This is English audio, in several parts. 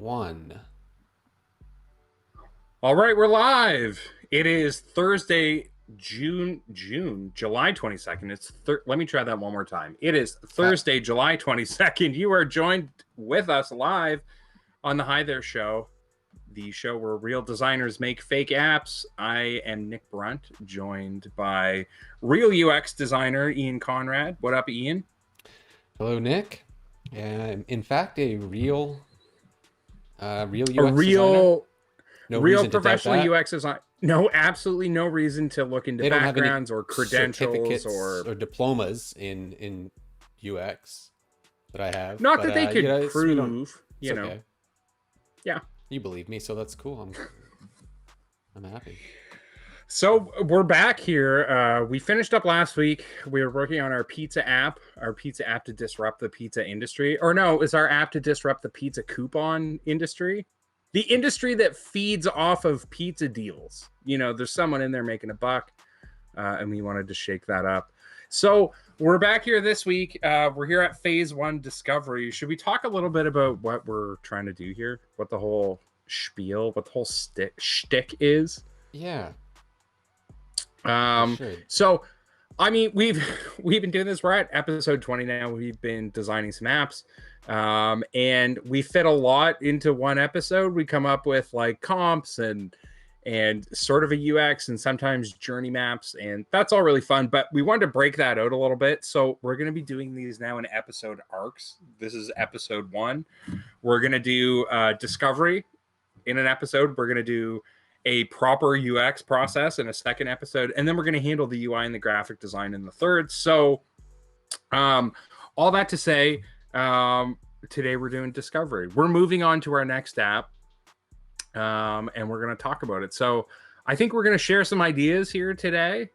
1. All right, we're live. It is Thursday, July 22nd. Let me try that one more time. It is Okay. Thursday, July 22nd. You are joined with us live on the Hi There Show, the show where real designers make fake apps. I am Nick Brunt, joined by real UX designer Ian Conrad. What up, Ian? Hello, Nick. In fact, a real A UX designer. real No real reason to doubt professional that. UX design. No, absolutely no reason to look into They don't have any backgrounds or credentials certificates or or diplomas in UX that I have, not but that they could it's we don't. prove, It's okay. Yeah. You believe me, so that's cool. I'm happy. So we're back here. We finished up last week. We were working on our pizza app to disrupt the pizza industry. Or no, it's our app to disrupt the pizza coupon industry. The industry that feeds off of pizza deals. You know, there's someone in there making a buck, and we wanted to shake that up. So we're back here this week. We're here at phase 1 discovery. Should we talk a little bit about what we're trying to do here? What the whole spiel, what the whole shtick is? Yeah, we Um, should. so I mean, we've been doing this. We're at episode 20 now. We've been designing some apps, and we fit a lot into one episode. We come up with like comps and sort of a UX and sometimes journey maps, and that's all really fun. But we wanted to break that out a little bit, so we're going to be doing these now in episode arcs. This is episode 1. We're going to do discovery in an episode. We're going to do a proper UX process in a second episode, and then we're going to handle the UI and the graphic design in the third. So all that to say, today we're doing discovery. We're moving on to our next app, and we're going to talk about it. So I think we're going to share some ideas here today.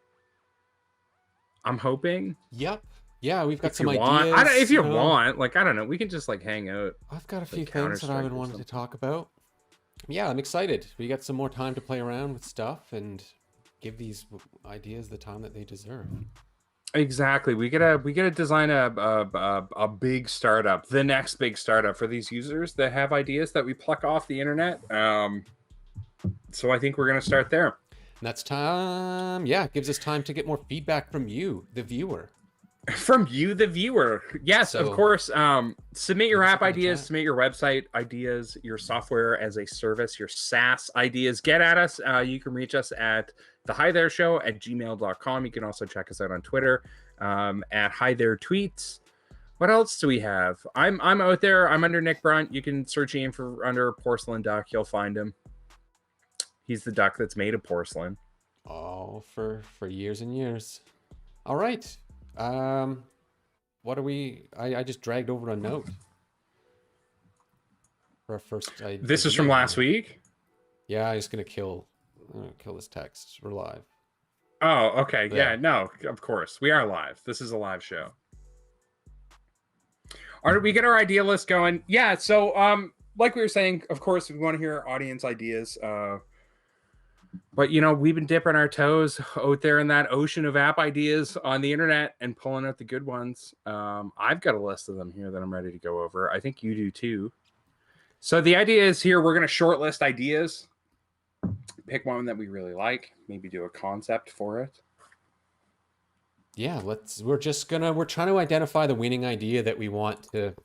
I'm hoping. Yep. Yeah, we've got If some you want, ideas. if you want, like, I don't know, we can just like hang out. I've got a few Like things that I've been Counter-Strike or wanting to something. talk about. Yeah, I'm excited. We got some more time to play around with stuff and give these ideas the time that they deserve. Exactly. We gotta design a big startup, the next big startup for these users that have ideas that we pluck off the internet. So I think we're gonna start there. And that's time. Yeah, it gives us time to get more feedback from you, the viewer. From you, the viewer. Yes, of So course. Submit your hit us app up in the ideas, chat. submit your website ideas, your software as a service, your SaaS ideas. Get at us. You can reach us at the Hi There Show at gmail.com. You can also check us out on Twitter at Hi There Tweets. What else do we have? I'm out there. I'm under Nick Brunt. You can search Ian for under Porcelain Duck. You'll find him. He's the duck that's made of porcelain. Oh, for years and years. All right. What are we? I just dragged over a note for our first idea. This is from last week. Yeah, I'm just gonna kill this text. We're live. Oh, okay. There. Yeah, no, of course. We are live. This is a live show. All right, we get our idea list going. Yeah, so like we were saying, of course, we want to hear our audience ideas. But you know, we've been dipping our toes out there in that ocean of app ideas on the internet and pulling out the good ones. I've got a list of them here that I'm ready to go over. I think you do too. So the idea is here, we're going to shortlist ideas, pick one that we really like, maybe do a concept for it. Yeah, we're trying to identify the winning idea that we want to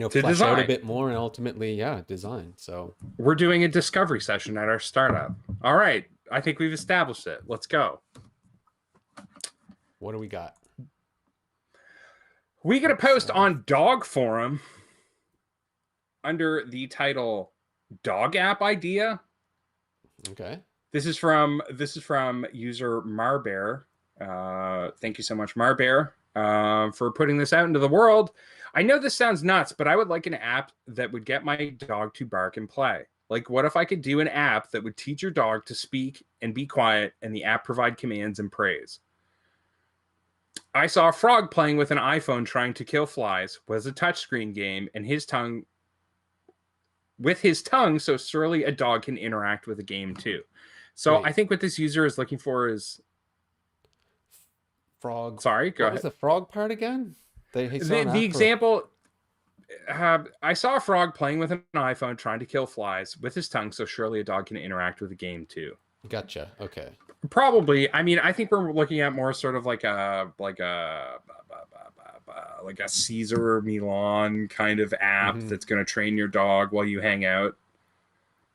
flesh design out a bit more and ultimately, design. So we're doing a discovery session at our startup. All right. I think we've established it. Let's go. what do we got? We get a post on Dog Forum under the title Dog App Idea. Okay. This is from user Marbear. Thank you so much, Marbear, for putting this out into the world. I know this sounds nuts, but I would like an app that would get my dog to bark and play. Like, what if I could do an app that would teach your dog to speak and be quiet, and the app provide commands and praise? I saw a frog playing with an iPhone trying to kill flies. Was a touchscreen game, and his tongue so surely a dog can interact with a game too. So Wait. I think what this user is looking for is frog. Sorry, go What ahead. was the frog part again? The example I saw a frog playing with an iPhone trying to kill flies with his tongue, so surely a dog can interact with the game too. Gotcha. Okay. Probably. I mean, I think we're looking at more sort of like a Caesar or Milan kind of app Mm-hmm. that's going to train your dog while you hang out.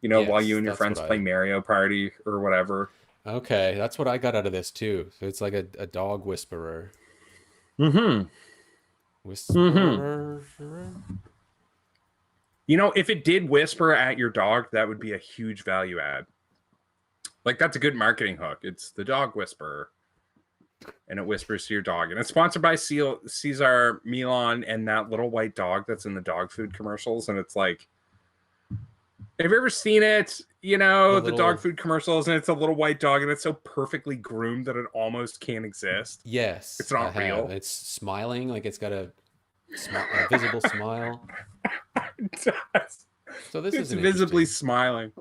You know, while you Yes, and your that's what friends play I. Mario Party or whatever. Okay, that's what I got out of this too. So it's like a dog whisperer. Mm-hmm. Mm-hmm. Whisperer. You know, if it did whisper at your dog, that would be a huge value add. Like that's a good marketing hook. It's the dog whisperer, and it whispers to your dog. And it's sponsored by Caesar Milan and that little white dog that's in the dog food commercials. And it's like, have you ever seen it? You The know, the dog little. food commercials, and it's a little white dog, and it's so perfectly groomed that it almost can't exist. Yes, It's I not have. real. It's smiling, like it's got a visible smile. It does. So this It's isn't visibly interesting. smiling.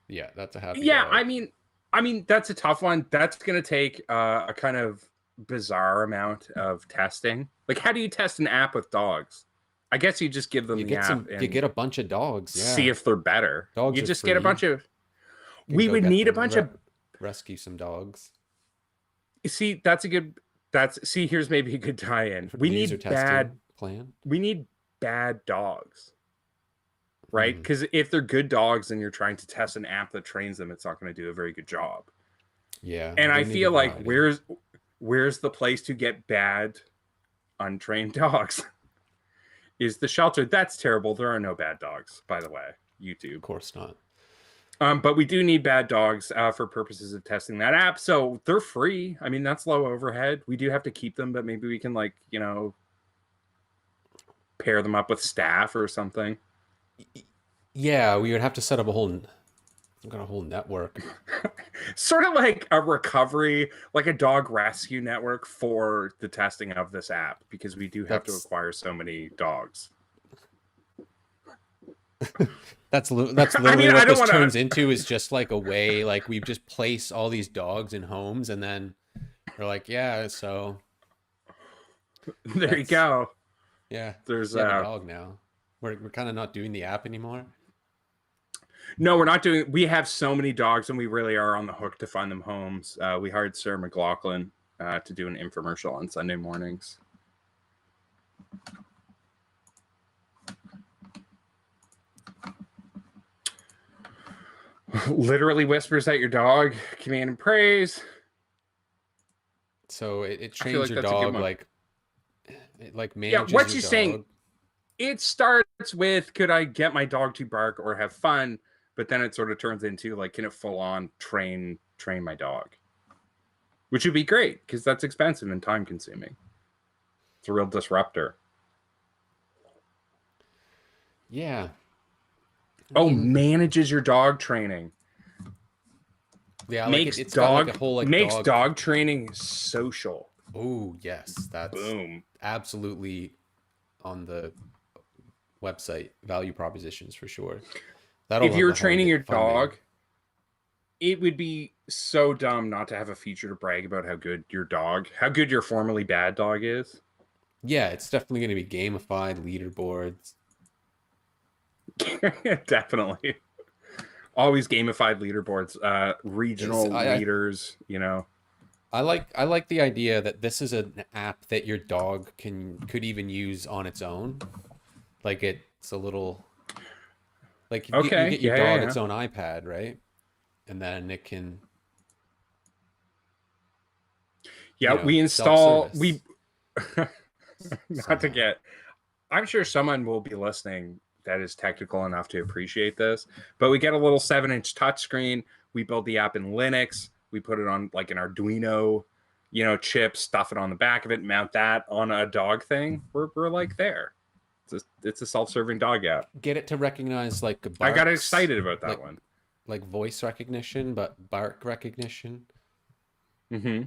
Yeah, that's a happy Yeah, dog. I mean that's a tough one. That's going to take a kind of bizarre amount of testing. Like, how do you test an app with dogs? I guess you just give them the app You and get a bunch of dogs. see Yeah, if they're better. dogs You are just get a free. bunch of. You can We go would get need a them. bunch of. Rescue some dogs. See, that's a good. That's see. Here's maybe a good tie-in. User testing plan. We need bad dogs, right? Hmm. Because if they're good dogs and you're trying to test an app that trains them, it's not going to do a very good job. Yeah, And we I need a feel like variety. where's the place to get bad untrained dogs? Is the shelter. That's terrible. There are no bad dogs, by the way. Of YouTube. course not. But we do need bad dogs for purposes of testing that app. So they're free. I mean, that's low overhead. We do have to keep them, but maybe we can like, you know, pair them up with staff or something. Yeah, we would have to set up a whole network. Sort of like a recovery, like a dog rescue network for the testing of this app, because we do have to That's acquire so many dogs. that's I literally mean, I what don't this want turns to. into is just like a way like we just place all these dogs in homes and then we're like, yeah, so There you that's go. yeah, There's you have a dog now. We're kind of not doing the app anymore. no, we're not doing. We have so many dogs, and we really are on the hook to find them homes. We hired Sarah McLaughlin to do an infomercial on Sunday mornings. Literally whispers at your dog, command and praise. So it I feel trains like your that's a good dog one. like it like Yeah, manages what your she's saying, dog. it starts with, could I get my dog to bark or have fun? But then it sort of turns into like, can it full on train my dog? Which would be great because that's expensive and time consuming. It's a real disruptor. Yeah. I Oh, mean, manages your dog training. yeah, like Makes it's got like a dog whole like makes dog. dog training social. Oh, yes, that's Boom. absolutely on the website value propositions for sure. That'll If have you were the training your funding. dog, it would be so dumb not to have a feature to brag about how good your formerly bad dog is. Yeah, it's definitely going to be gamified leaderboards. Definitely. Always gamified leaderboards, It's, regional leaders, you know. I like the idea that this is an app that your dog could even use on its own. Like it's a little like you Okay. get your Yeah, yeah, dog yeah. its own iPad, right? And then it can, Yeah, we install we self-service not to somehow. get I'm sure someone will be listening that is technical enough to appreciate this, but we get a little 7-inch touchscreen. We build the app in Linux. We put it on like an Arduino, you know, chip, stuff it on the back of it, mount that on a dog thing. We're like there. It's a self-serving dog app. Get it to recognize like I got barks, excited about that like one. voice recognition, but bark recognition. Mm-hmm.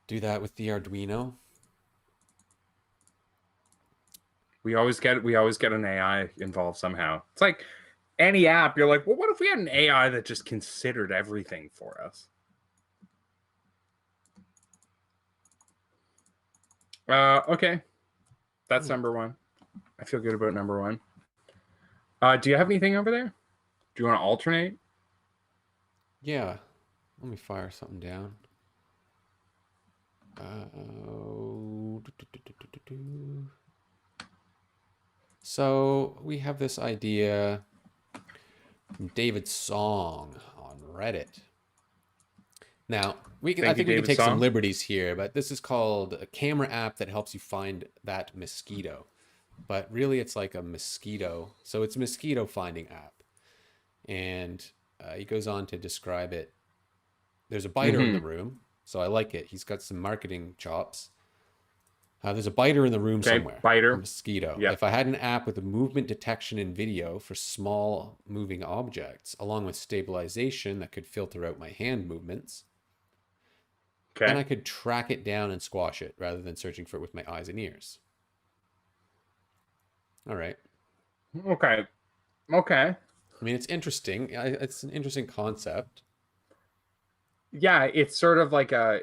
Do that with the Arduino. We always get an AI involved somehow. It's like any app, you're like, well, what if we had an AI that just considered everything for us? Okay, that's Hmm. number one. I feel good about number 1. Do you have anything over there? Do you want to alternate? Yeah. Let me fire something down. So we have this idea from David Song on Reddit. Now, I think we can take some liberties here, but this is called a camera app that helps you find that mosquito. But really, it's like a mosquito. So it's a mosquito finding app. And he goes on to describe it. There's a biter in the room, so I like it. He's got some marketing chops. There's a biter in the room somewhere. Biter. A mosquito. Yep. If I had an app with a movement detection and video for small moving objects, along with stabilization that could filter out my hand movements, then I could track it down and squash it rather than searching for it with my eyes and ears. All right. Okay. I mean, it's interesting. It's an interesting concept. Yeah, it's sort of like a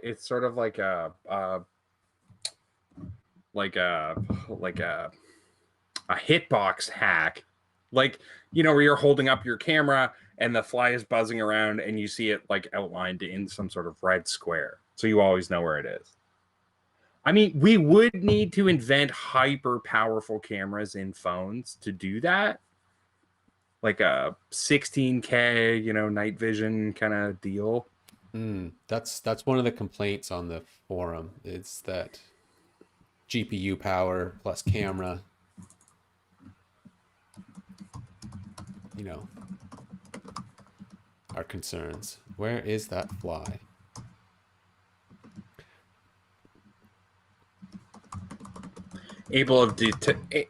hitbox hack, like, you know, where you're holding up your camera and the fly is buzzing around and you see it like outlined in some sort of red square, so you always know where it is. I mean, we would need to invent hyper powerful cameras in phones to do that, like a 16K, you know, night vision kind of deal. That's one of the complaints on the forum. It's that GPU power plus camera, you know, are concerns. Where is that fly? Able of detecting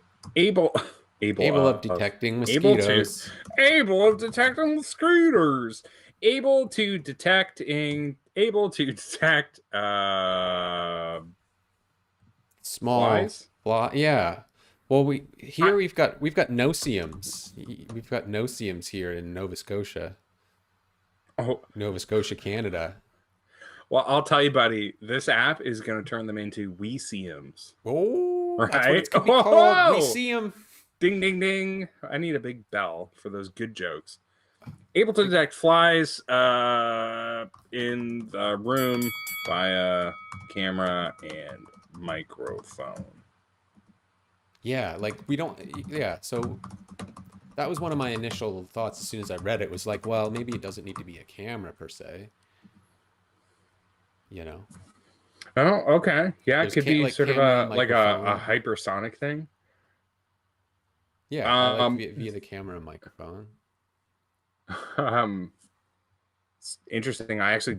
mosquitoes. Able of detecting mosquitoes. Able to detect small flies. Yeah. Well, we've got no-see-ums. We've got no-see-ums here in Nova Scotia. Oh, Nova Scotia, Canada. Well, I'll tell you, buddy, this app is going to turn them into we-see-ums. Oh, right? That's what it's going to be called. We see them. Ding, ding, ding. I need a big bell for those good jokes. Able to detect flies in the room via camera and microphone. Yeah, like we don't. Yeah, so that was one of my initial thoughts as soon as I read it. Was like, well, maybe it doesn't need to be a camera per se. You know. Oh, okay. Yeah, it could be like sort of a hypersonic thing. Yeah, I like via the camera and microphone. It's interesting. I actually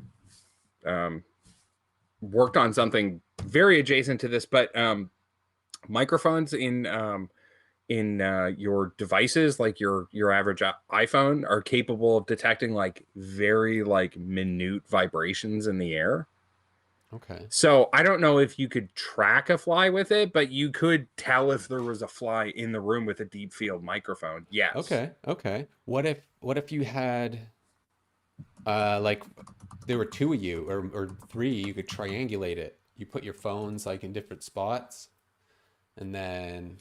worked on something very adjacent to this, but microphones in your devices, like your average iPhone, are capable of detecting like very like minute vibrations in the air. Okay. So I don't know if you could track a fly with it, but you could tell if there was a fly in the room with a deep field microphone. Yes. Okay. What if you had like there were two of you or three, you could triangulate it. You put your phones like in different spots and then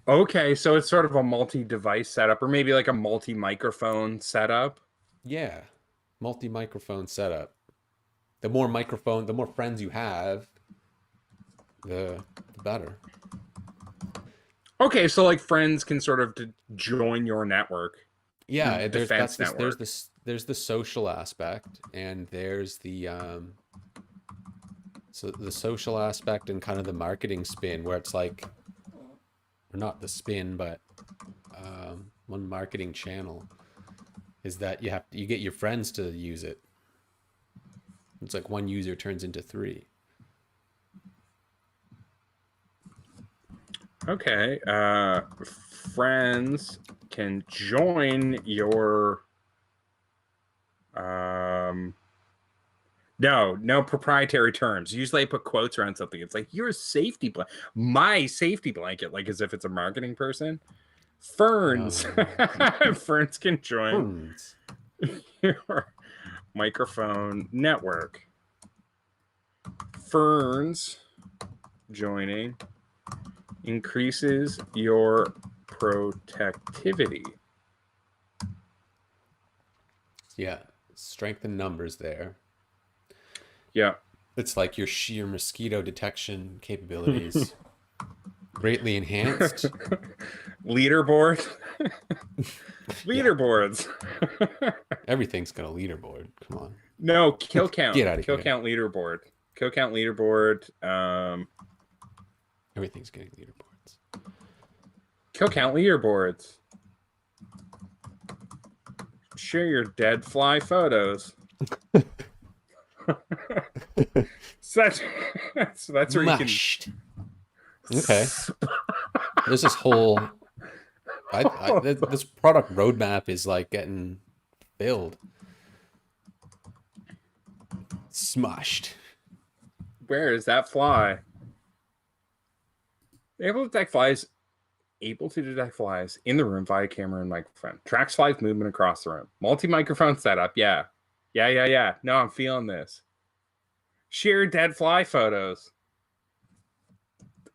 okay, so it's sort of a multi-device setup, or maybe like a multi-microphone setup. Yeah. Multi-microphone setup. The more friends you have, the better. Okay, so like friends can sort of join your network. Yeah, there's the social aspect, and there's the so the social aspect and kind of the marketing spin where it's like, or not the spin, but one marketing channel is that you get your friends to use it. It's like one user turns into three. Okay. Friends can join your no proprietary terms. Usually I put quotes around something. It's like your safety blanket, my safety blanket, like as if it's a marketing person. Ferns. Ferns can join your microphone network. Ferns joining Increases your protectivity. Yeah, strength in numbers there. Yeah. It's like your sheer mosquito detection capabilities greatly enhanced. Leaderboard. Yeah, Leaderboards. everything's got a leaderboard. Come on. No, kill count. Get out of Kill here. count leaderboard. Kill count leaderboard. Everything's getting leaderboards. Kill count leaderboards. Share your dead fly photos. that's where Mushed. You can. Okay. There's this whole. This product roadmap is like getting filled. Smushed. Where is that fly? Able to detect flies. Able to detect flies in the room via camera and microphone. Tracks flies movement across the room. Multi-microphone setup. Yeah. No, I'm feeling this. Share dead fly photos.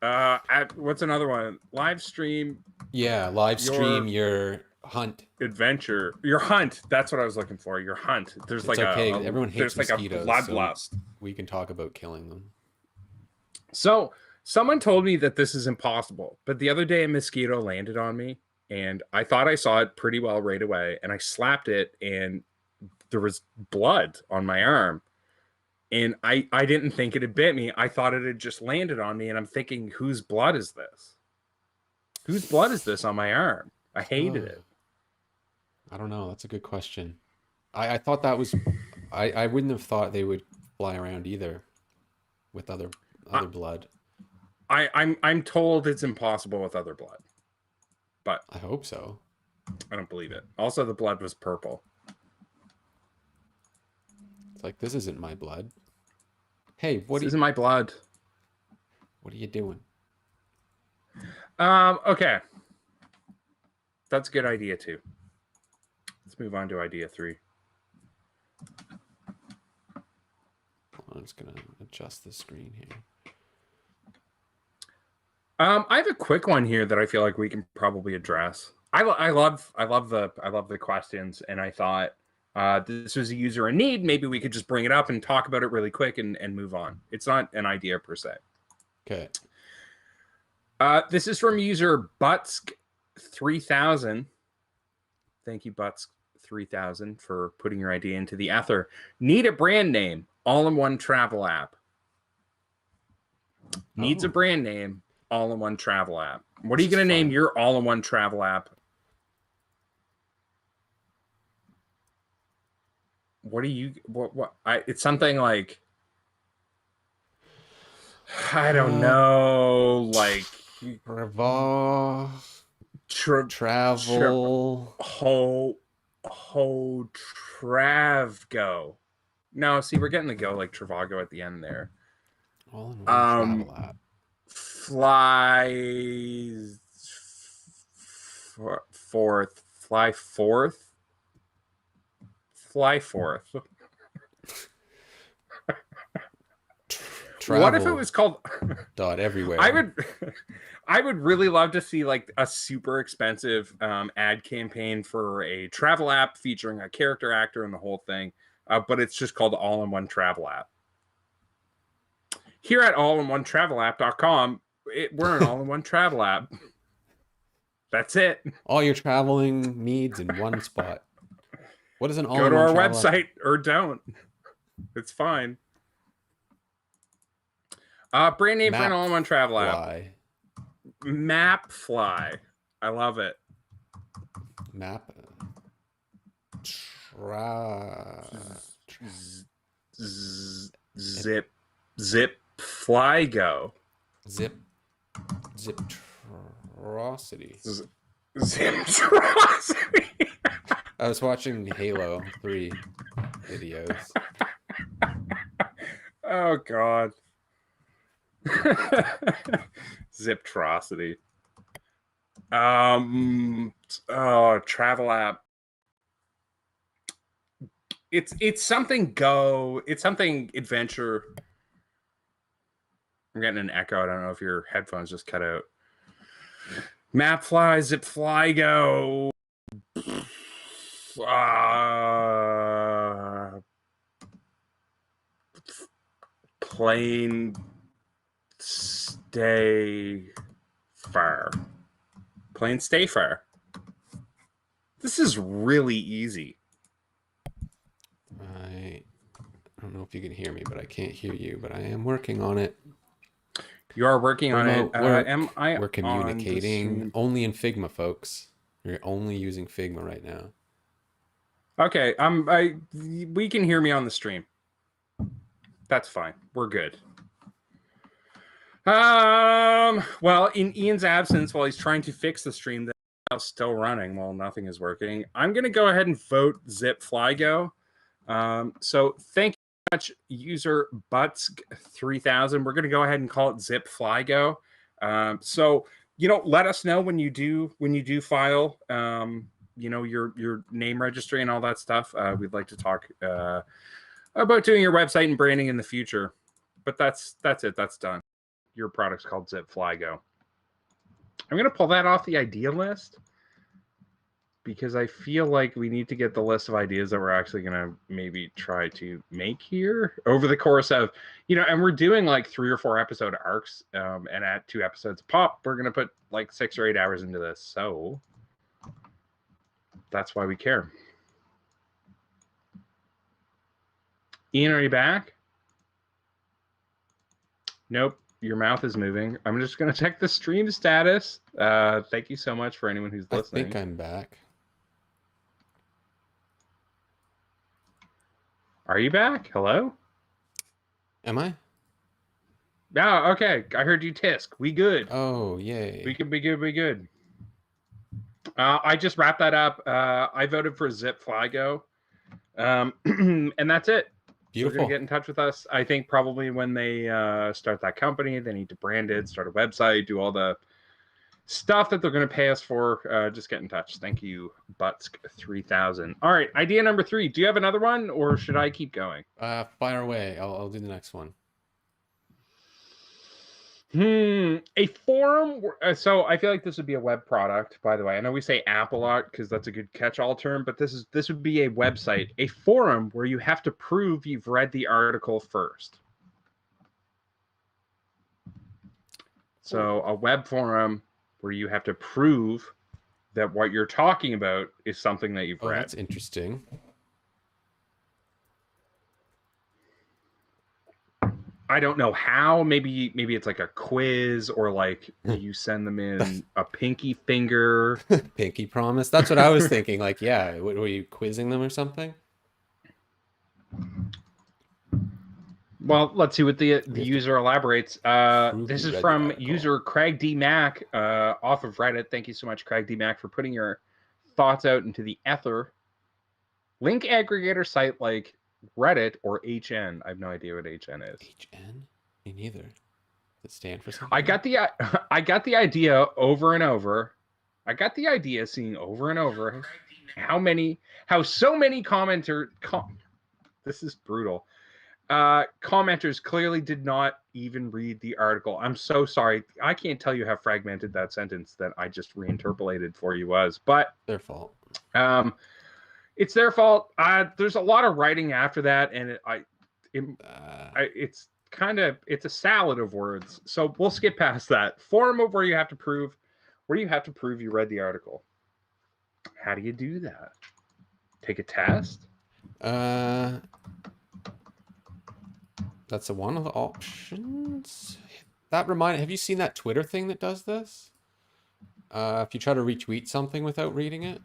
What's another one? Live stream. Yeah, live stream your hunt adventure. Your hunt. That's what I was looking for. Your hunt. There's it's everyone hates mosquitoes, like a bloodlust. So we can talk about killing them. So someone told me that this is impossible, but the other day a mosquito landed on me, and I thought I saw it pretty well right away, and I slapped it, and there was blood on my arm. And I didn't think it had bit me. I thought it had just landed on me. And I'm thinking, whose blood is this? Whose blood is this on my arm? I hated it. I don't know. That's a good question. I thought that was... I wouldn't have thought they would fly around either with other blood. I'm told it's impossible with other blood. But I hope so. I don't believe it. Also, the blood was purple. It's like, this isn't my blood. Hey, this isn't my blood. What are you doing? Okay. That's a good idea, too. Let's move on to idea 3. I'm just going to adjust the screen here. I have a quick one here that I feel like we can probably address. I love the questions, and I thought this was a user in need. Maybe we could just bring it up and talk about it really quick and move on. It's not an idea per se. Okay. This is from user Butsk3000. Thank you, Butsk3000, for putting your idea into the ether. Need a brand name, all-in-one travel app. Needs a brand name, all-in-one travel app. What are you going to name your all-in-one travel app? What do you it's something like, I don't know, like travel Travgo. No, see, we're getting the go like Travago at the end there. All-in-one travel app. Fly forth. What if it was called everywhere? I would really love to see like a super expensive ad campaign for a travel app featuring a character actor and the whole thing, but it's just called all-in-one travel app. Here at allinonetravelapp.com, we're an all-in-one travel app. That's it. All your traveling needs in one spot. What is an all-in-one? Go to our website or don't. It's fine. Brand name for an all-in-one travel app. Mapfly. I love it. Zip fly go. Ziptrosity. Ziptrosity. I was watching Halo 3 videos. Oh God. Ziptrosity. Travel app. It's something go. It's something adventure. I'm getting an echo. I don't know if your headphones just cut out. Mapfly, Zipfly, go. Plain stay far. Plain stay far. This is really easy. I don't know if you can hear me, but I can't hear you. But I am working on it. You are working on it. Work. Am I We're communicating only in Figma, folks. You're only using Figma right now. Okay, we can hear me on the stream. That's fine. We're good. Well, in Ian's absence, while he's trying to fix the stream that's still running while nothing is working, I'm going to go ahead and vote Zip Flygo. So thank you very much, user Butts3000. We're going to go ahead and call it Zip Flygo. So let us know when you do file your name registry and all that stuff. We'd like to talk about doing your website and branding in the future. But that's it. That's done. Your product's called Zip Flygo. I'm going to pull that off the idea list because I feel like we need to get the list of ideas that we're actually going to maybe try to make here over the course of, and we're doing like 3 or 4 episode arcs, and at 2 episodes a pop, we're going to put like 6 or 8 hours into this. So that's why we care. Ian, are you back? Nope. Your mouth is moving. I'm just going to check the stream status. Thank you so much for anyone who's listening. I think I'm back. Are you back? Hello? Am I? Oh, okay. I heard you tisk. We good. Oh, yay. We can be good. We good. I just wrapped that up. I voted for Zip Flygo. And that's it. Beautiful. They're going to get in touch with us. I think probably when they start that company, they need to brand it, start a website, do all the stuff that they're going to pay us for. Just get in touch. Thank you, Butts3000. All right, idea number 3. Do you have another one, or should I keep going? Fire away. I'll do the next one. A forum. So I feel like this would be a web product, by the way. I know we say app a lot because that's a good catch-all term, but this would be a website, a forum where you have to prove you've read the article first. So a web forum where you have to prove that what you're talking about is something that you've read. That's interesting. I don't know how. Maybe it's like a quiz, or like you send them in a pinky finger. Pinky promise. That's what I was thinking. Like, yeah, were you quizzing them or something? Well, let's see what the user elaborates. This is from user Craig D. Mac off of Reddit. Thank you so much, Craig D. Mac, for putting your thoughts out into the ether. Link aggregator site like Reddit or HN. I have no idea what HN is. HN? Me neither. Does it stand for something? I got the idea over and over. I got the idea seeing over and over how so many commenters. This is brutal. Commenters clearly did not even read the article. I'm so sorry. I can't tell you how fragmented that sentence that I just reinterpolated for you was, but their fault. It's their fault. There's a lot of writing after that, and it's a salad of words. So we'll skip past that. Forum of where you have to prove you read the article. How do you do that? Take a test? That's one of the options. Have you seen that Twitter thing that does this? If you try to retweet something without reading it.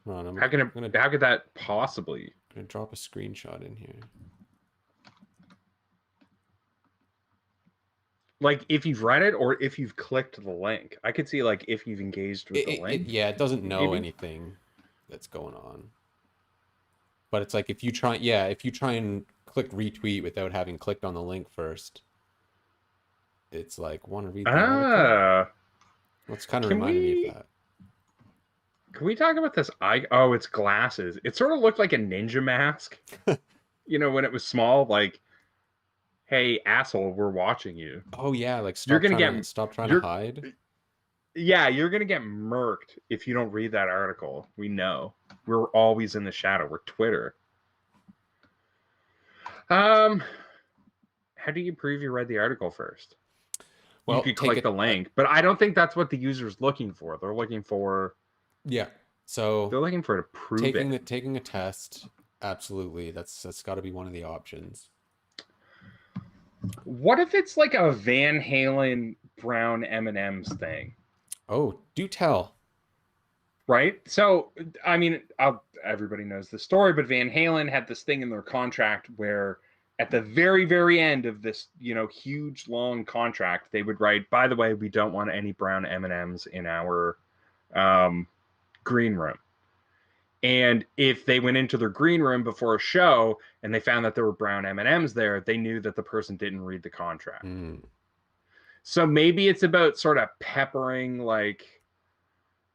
How could that possibly? I'm gonna drop a screenshot in here. Like if you've read it or if you've clicked the link. I could see like if you've engaged with the link. It doesn't know anything that's going on. But it's like if you try and click retweet without having clicked on the link first, it's like want to read the article. What's kind of reminding me of that. Can we talk about this? It's glasses. It sort of looked like a ninja mask. When it was small, like hey, asshole, we're watching you. Oh yeah, like You're gonna get stop trying to you're hide. yeah, you're gonna get murked if you don't read that article. We know. We're always in the shadow. We're Twitter. Um, how do you prove you read the article first? You Well, could take click the it. link, but I don't think that's what the user's looking for. Yeah. So They're looking for to prove it. taking a test, absolutely. That's got to be one of the options. What if it's like a Van Halen brown M&Ms thing? Oh, do tell. Right? So, I mean, everybody knows the story, but Van Halen had this thing in their contract where at the very, very end of this, huge long contract, they would write, by the way, we don't want any brown M&Ms in our um, green room. And if they went into their green room before a show and they found that there were brown M&Ms there, they knew that the person didn't read the contract. Mm. So maybe it's about sort of peppering like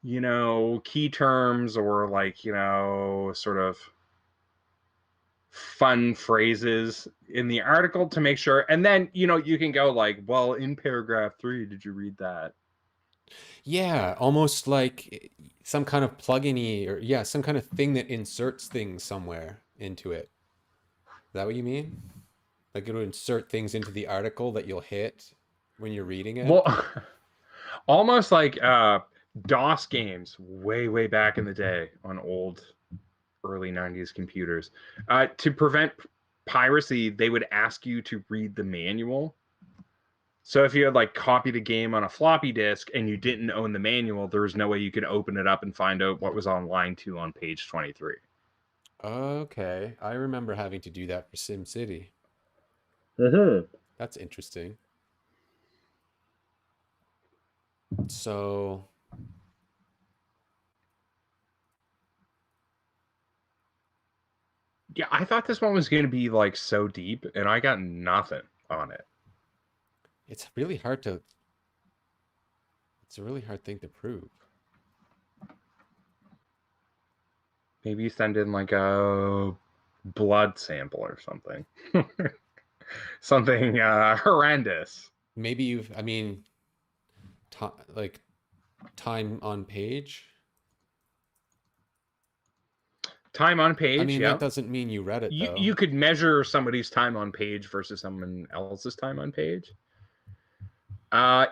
key terms or like, sort of fun phrases in the article to make sure. And then, you can go like, well, in paragraph 3, did you read that? Yeah, almost like some kind of plugin-y or yeah, some kind of thing that inserts things somewhere into it. Is that what you mean? Like it'll insert things into the article that you'll hit when you're reading it? Well, almost like DOS games way, way back in the day on old early 90s computers. To prevent piracy, they would ask you to read the manual. So if you had like copied a game on a floppy disk and you didn't own the manual, there was no way you could open it up and find out what was on line 2 on page 23. Okay, I remember having to do that for SimCity. Mm-hmm. That's interesting. So, Yeah, I thought this one was going to be like so deep, and I got nothing on it. it's a really hard thing to prove. Maybe you send in like a blood sample or something. Something horrendous. Maybe I mean, like time on page. Time on I page, mean, that yeah. doesn't mean you read it You though. could measure somebody's time on page versus someone else's time on page.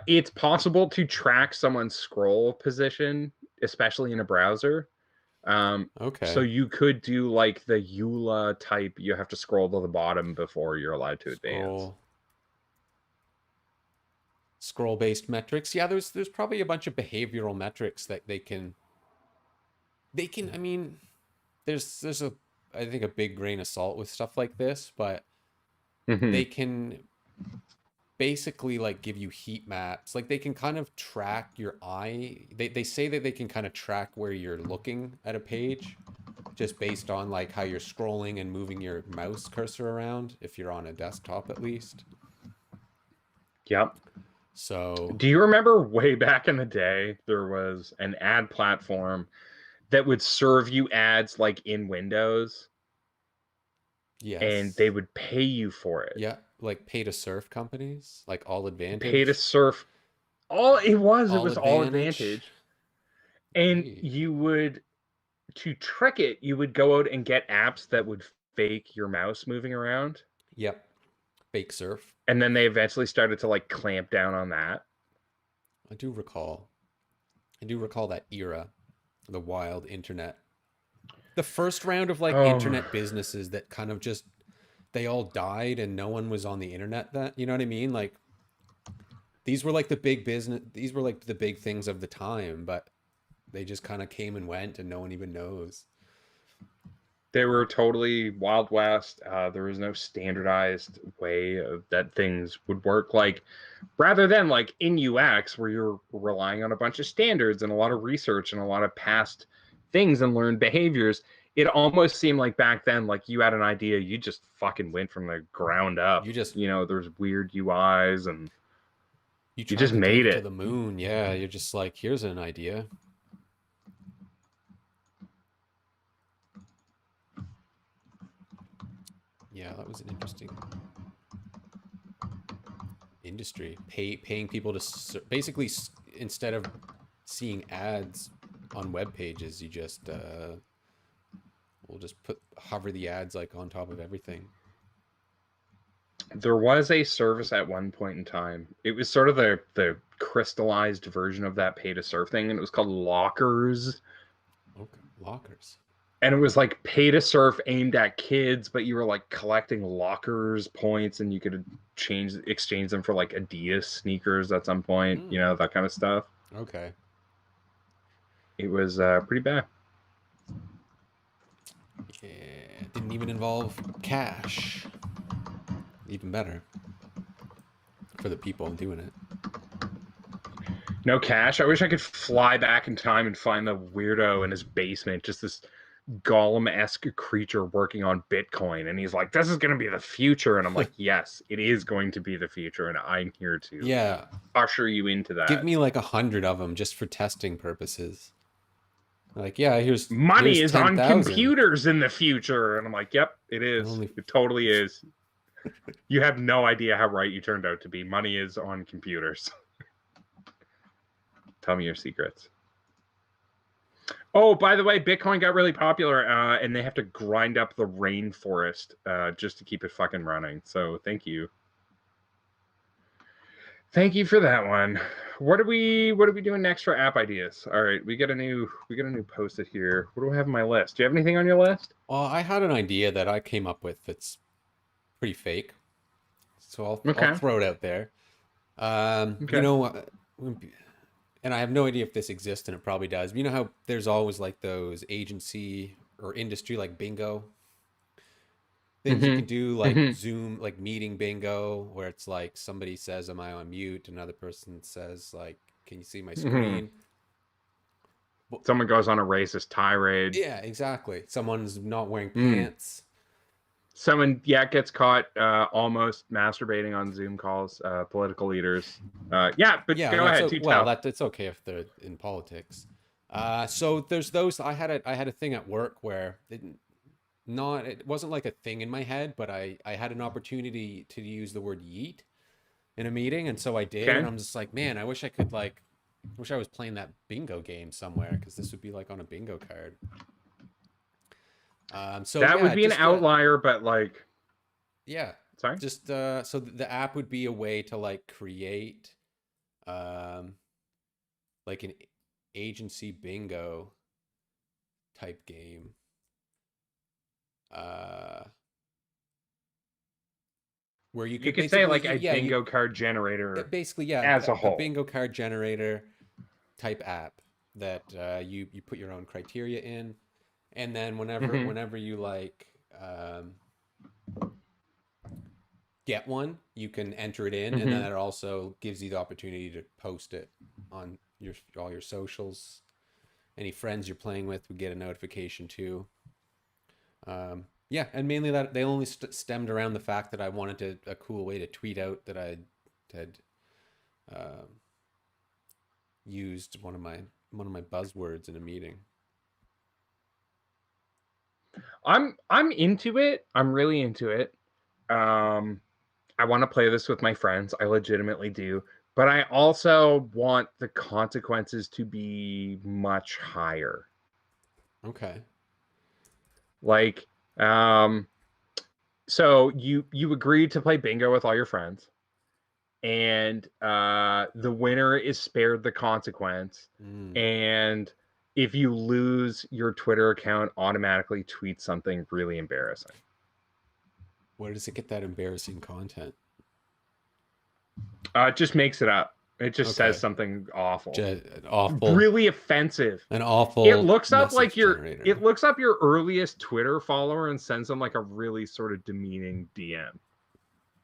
It's possible to track someone's scroll position, especially in a browser. So Okay. you could do like the EULA type. You have to scroll to the bottom before you're allowed to advance. Scroll scroll based metrics. Yeah, there's probably a bunch of behavioral metrics that I mean, there's a I think a big grain of salt with stuff like this, but Mm-hmm. they can basically like give you heat maps. Like they can kind of track your eye. They say that they can kind of track where you're looking at a page just based on like how you're scrolling and moving your mouse cursor around if you're on a desktop at least. Yep. So, Do you remember way back in the day, there was an ad platform that would serve you ads like in Windows and they yes. would pay you for it? Yeah, like pay to surf companies, like All Pay to Advantage. surf. It All was all Advantage. advantage. And Gee. you would, to trick it, you would go out and get apps that would fake your mouse moving around. Yep. Fake surf. And then they eventually started to like clamp down on that. I do recall. I do recall that era, the wild internet. The first round of like Oh, internet businesses that kind of just they all died and no one was on the internet that, you know what I mean? Like these were like the big business, these were like the big things of the time, but they just kind of came and went and no one even knows. they were totally Wild West. There was no standardized way that things would work. Like, rather than like in UX, where you're relying on a bunch of standards and a lot of research and a lot of past things and learned behaviors, it almost seemed like back then, like you had an idea, you just fucking went from the ground up. You just There's weird UIs and you you tried just to take made it to it. the moon. Yeah, you're just like, here's an idea. Yeah, that was an interesting. industry, paying people to basically, instead of seeing ads on web pages, you just we'll just hover the ads like on top of everything. There was a service at one point in time. It was sort of the crystallized version of that pay to surf thing, and it was called Lockers. Okay, Lockers. And it was like pay to surf aimed at kids, but you were like collecting Lockers points, and you could exchange them for like Adidas sneakers at some point, you know, that kind of stuff. Okay. It was pretty bad. Yeah, it didn't even involve cash. Even better for the people doing it. No cash. I wish I could fly back in time and find the weirdo in his basement, just this golem-esque creature working on Bitcoin, and he's like, this is going to be the future, and I'm like, yes, it is going to be the future, and I'm here to usher you into that. Give me like 100 of them just for testing purposes. Like, yeah, here's money is 10, on computers in the future, and I'm like, yep, it is. It totally is. You have no idea how right you turned out to be. Money is on computers. Tell me your secrets. Oh, by the way, Bitcoin got really popular, and they have to grind up the rainforest just to keep it fucking running. So thank you. Thank you for that one. What are we doing next for app ideas? All right, we got a new post-it here. What do I have on my list? Do you have anything on your list? Well, I had an idea that I came up with that's pretty fake. So I'll throw it out there. You know, and I have no idea if this exists, and it probably does. You know how there's always like those agency or industry like bingo things you can do, like Zoom, like meeting bingo, where it's like somebody says, "Am I on mute?" Another person says, "Like, can you see my screen?" Someone goes on a racist tirade. Yeah, exactly. Someone's not wearing pants. Someone, gets caught almost masturbating on Zoom calls. Political leaders. But go ahead. It's okay if they're in politics. So there's those. I had a thing at work where it wasn't like a thing in my head, but I had an opportunity to use the word yeet in a meeting, and so I did. And I'm just like, man, I wish I was playing that bingo game somewhere, because this would be like on a bingo card. So that would be an outlier, but like, sorry, just so the app would be a way to like create like an agency bingo type game, where you could say like a bingo card generator, basically, as a whole, a bingo card generator type app that you put your own criteria in. And then whenever you like get one, you can enter it in, and then it also gives you the opportunity to post it on all your socials. Any friends you're playing with would get a notification too. And mainly that they only stemmed around the fact that I wanted a cool way to tweet out that I had used one of my buzzwords in a meeting. I'm into it. I'm really into it. I want to play this with my friends. I legitimately do. But I also want the consequences to be much higher. Okay. Like, so you agreed to play bingo with all your friends, and the winner is spared the consequence. And if you lose, your Twitter account automatically tweets something really embarrassing. Where does it get that embarrassing content? It just makes it up. It just says something awful. Awful. Really offensive. An awful. It looks up like it looks up your earliest Twitter follower and sends them like a really sort of demeaning DM.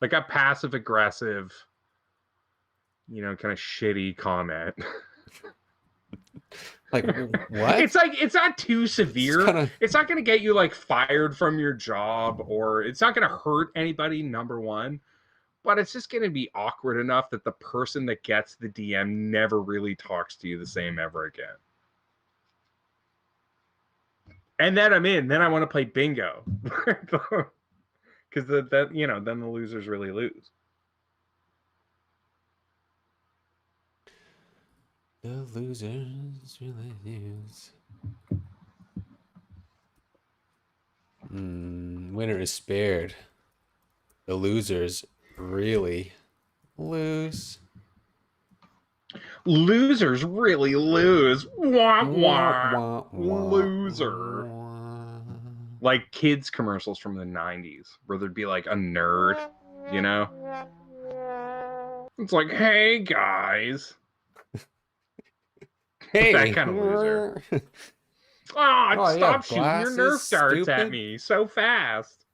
Like a passive aggressive, kind of shitty comment. Like, what? It's like, it's not too severe. It's not going to get you like fired from your job, or it's not going to hurt anybody, number one, but it's just going to be awkward enough that the person that gets the DM never really talks to you the same ever again. And then I'm in. Then I want to play bingo. Because then the losers really lose. The losers really lose. Winner is spared. The losers really lose. Losers really lose. Wah, Wah, wah. wah, wah, Loser. wah. Like kids commercials from the 90s where there'd be like a nerd, you know? It's like, hey guys. Hey. That kind of loser. Oh, stop shooting your Nerf darts at me so fast.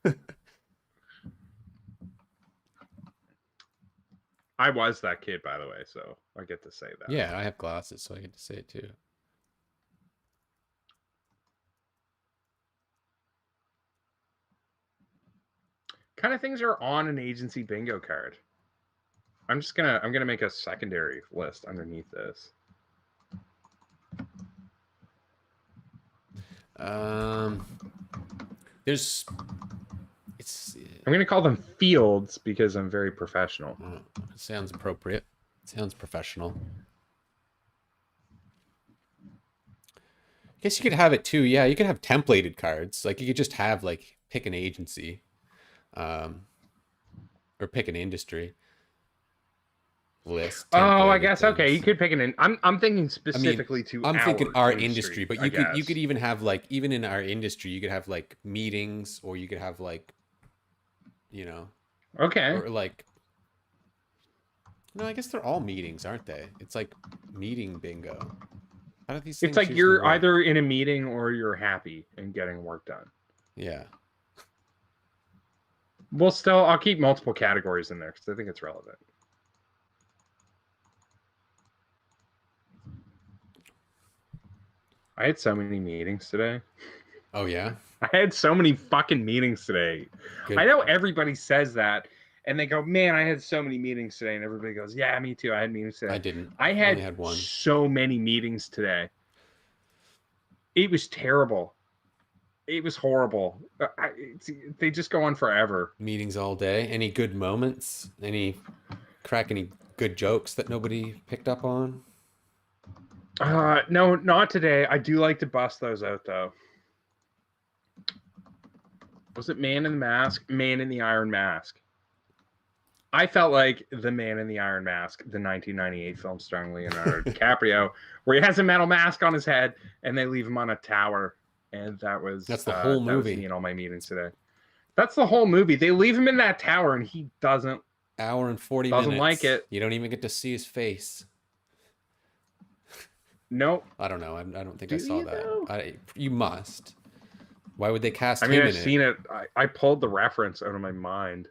I was that kid, by the way, so I get to say that. Yeah, I have glasses, so I get to say it too. Kind of things are on an agency bingo card. I'm gonna make a secondary list underneath this. I'm gonna call them fields because I'm very professional. Sounds appropriate. Sounds professional. I guess you could have it too. Yeah, you could have templated cards. Like you could just have like pick an agency, or pick an industry list. Oh, I guess things. Okay. You could pick an. I'm thinking specifically I'm thinking our industry, but you could even have like even in our industry you could have like meetings, or you could have like, you know. Okay. Or like. No, I guess they're all meetings, aren't they? It's like meeting bingo. How do these things? It's like you're either in a meeting or you're happy and getting work done. Yeah. Well, still, I'll keep multiple categories in there because I think it's relevant. I had so many meetings today. Oh, yeah? I had so many fucking meetings today. Good. I know everybody says that, and they go, man, I had so many meetings today. And everybody goes, yeah, me too. I had meetings today. I didn't. I had one. So many meetings today. It was terrible. It was horrible. They just go on forever. Meetings all day. Any good moments? Any good jokes that nobody picked up on? No, not today. I do like to bust those out, though. Was it Man in the Mask? Man in the Iron Mask. I felt like the Man in the Iron Mask, the 1998 film starring Leonardo DiCaprio, where he has a metal mask on his head and they leave him on a tower. And that's the whole movie. That was me in all my meetings today. That's the whole movie. They leave him in that tower and he doesn't. Hour and 40 minutes. Doesn't like it. You don't even get to see his face. Nope. I don't know. I don't think I saw that. You must. Why would they cast him in it? I've seen it. I pulled the reference out of my mind.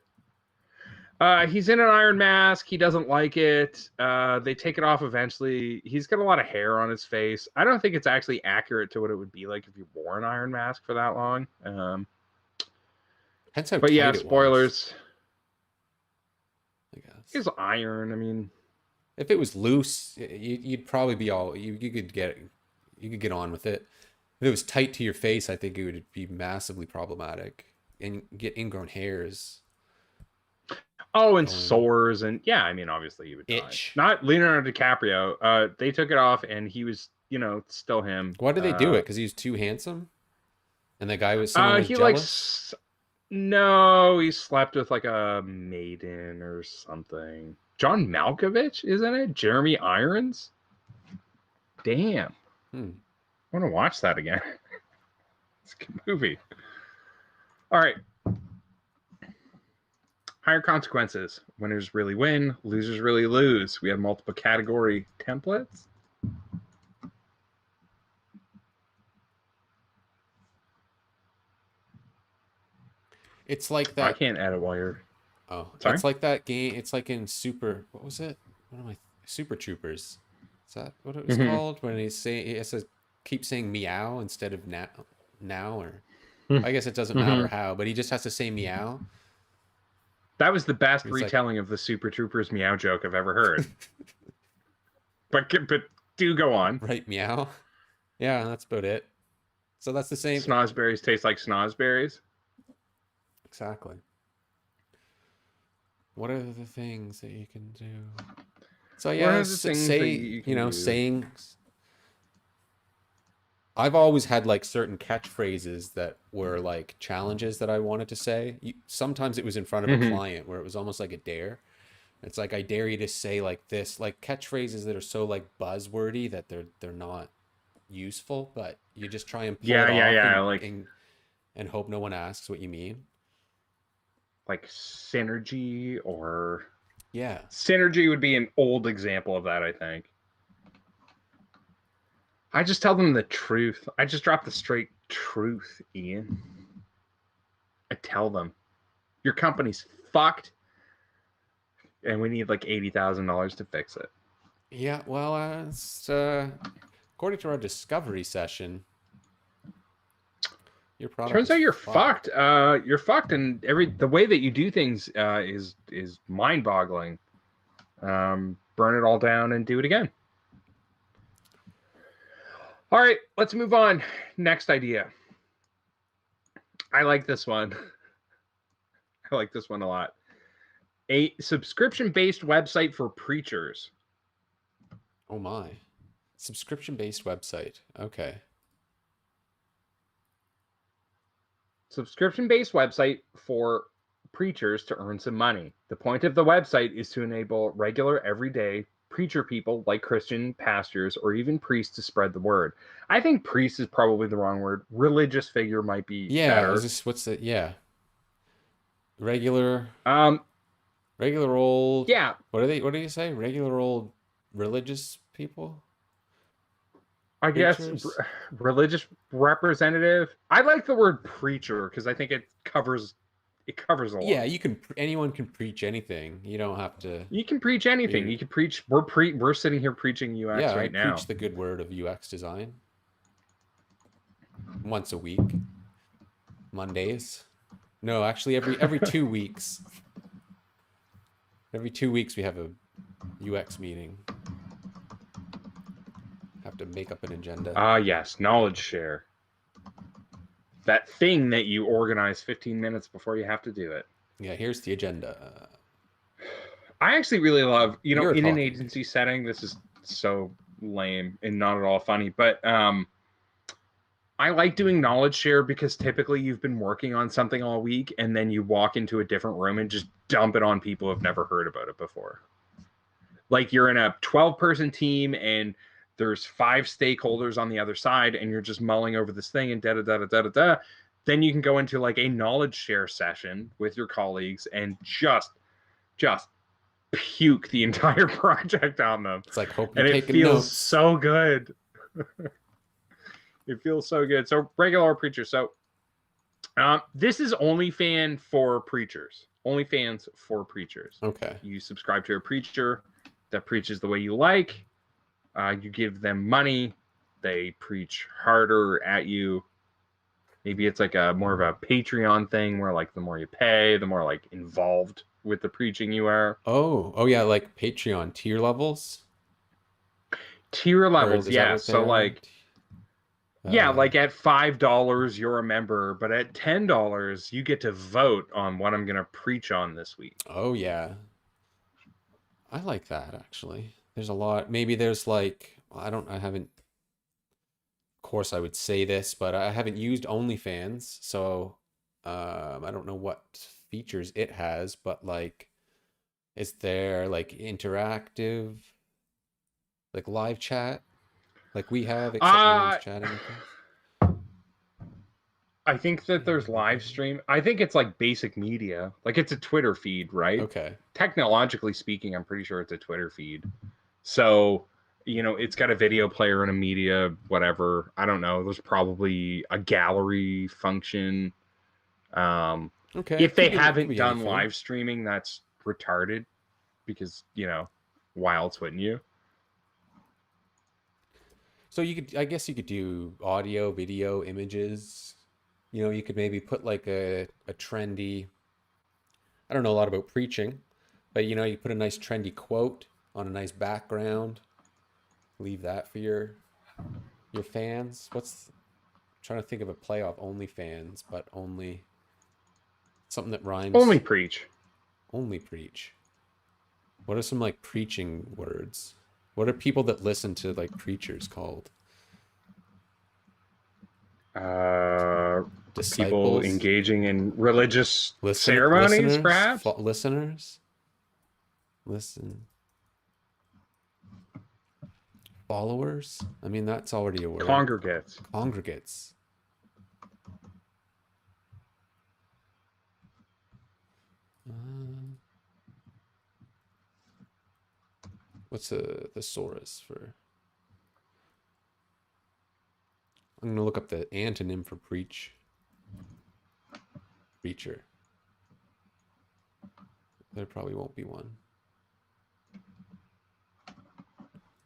He's in an iron mask. He doesn't like it. They take it off eventually. He's got a lot of hair on his face. I don't think it's actually accurate to what it would be like if you wore an iron mask for that long. But yeah, spoilers. I guess. It's iron. I mean, if it was loose, you'd probably be all you could get on with it. If it was tight to your face, I think it would be massively problematic and get ingrown hairs. Oh, and sores, and yeah, I mean, obviously he would itch. Die. Not Leonardo DiCaprio. They took it off, and he was, still him. Why did they do it? Because he was too handsome, and the guy was jealous. No, he slept with like a maiden or something. John Malkovich, isn't it? Jeremy Irons. Damn. I want to watch that again. It's a good movie. All right. Higher consequences. Winners really win. Losers really lose. We have multiple category templates. It's like that. I can't edit while you're. Oh, sorry? It's like that game. It's like in What was it? What am I? Super Troopers. Is that what it was called? When he has to keep saying meow instead of now or. I guess it doesn't matter how, but he just has to say meow. That was the best retelling of the Super Troopers meow joke I've ever heard. but do go on. Right, meow. Yeah, that's about it. So that's the same. Snozberries taste like snozberries. Exactly. What are the things that you can do? So What yeah, are the things that you can do? saying. I've always had like certain catchphrases that were like challenges that I wanted to say. Sometimes it was in front of a Mm-hmm. client where it was almost like a dare. It's like I dare you to say like this, like catchphrases that are so like buzzwordy that they're not useful, but you just try and pull it off Yeah. and hope no one asks what you mean. Like synergy or Yeah. synergy would be an old example of that, I think. I just tell them the truth. I just drop the straight truth, Ian. I tell them your company's fucked, and we need like $80,000 to fix it. Yeah, well, according to our discovery session, your product Turns is out you're fucked. fucked. You're fucked, and the way that you do things is mind boggling. Burn it all down and do it again. All right, let's move on. Next idea. I like this one. I like this one a lot. A subscription-based website for preachers. Oh my. Subscription-based website. Okay. Subscription-based website for preachers to earn some money. The point of the website is to enable regular, everyday preacher people like Christian pastors or even priests to spread the word. I think priest is probably the wrong word. Religious figure might be Yeah, is better. this what's the yeah. Regular Um, regular old yeah, what do you say? Regular old religious people? I guess Preachers? religious representative. I like the word preacher because I think it covers a Yeah, lot. anyone can preach anything. You don't have to You can preach anything. be You can preach. We're sitting here preaching UX yeah, I right preach now. the good word of UX design once a week, Mondays. No, actually every 2 weeks. Every 2 weeks we have a UX meeting. Have to make up an agenda. Ah, yes, knowledge share. That thing that you organize 15 minutes before you have to do it. Yeah, here's the agenda. I actually really love, You're in an talking. agency setting, this is so lame and not at all funny, but I like doing knowledge share because typically you've been working on something all week and then you walk into a different room and just dump it on people who've never heard about it before. Like you're in a 12-person team and there's 5 stakeholders on the other side and you're just mulling over this thing and da da da da da da. Then you can go into like a knowledge share session with your colleagues and just puke the entire project on them. It's like hope you're And it taking feels notes. so good. It feels so good. So regular preacher. So this is OnlyFans for preachers. OnlyFans for preachers. Okay. You subscribe to a preacher that preaches the way you like. You give them money. They preach harder at you. Maybe it's like a more of a Patreon thing where like the more you pay, the more like involved with the preaching you are. Oh yeah, like Patreon tier levels, Tier or levels, is that yeah. what So they're? like yeah, like at $5 you're a member, but at $10 you get to vote on what I'm gonna preach on this week. Oh yeah, I like that actually. There's a lot. Maybe there's like I haven't. Of course, I would say this, but I haven't used OnlyFans, so I don't know what features it has. But like, is there like interactive, like live chat, like we have, except no one's Uh chatting with us? I think that there's live stream. I think it's like basic media. Like it's a Twitter feed, right? Okay. Technologically speaking, I'm pretty sure it's a Twitter feed. So, it's got a video player and a media, whatever. I don't know. There's probably a gallery function. Um, Okay. if they Could haven't be done anything. live streaming, that's retarded because, why else wouldn't you? So I guess you could do audio, video, images. You could maybe put like a trendy, I don't know a lot about preaching, but you put a nice trendy quote on a nice background. Leave that for your fans. Trying to think of a playoff only fans, but only something that Only rhymes. preach. Only preach. What are some like preaching words? What are people that listen to like preachers called? People Disciples? engaging in religious ceremonies, Listeners? perhaps. Listeners? Listen. Followers? I mean, that's already a word. Congregates. Congregates. What's a thesaurus for? I'm gonna look up the antonym for preach. Preacher. There probably won't be one.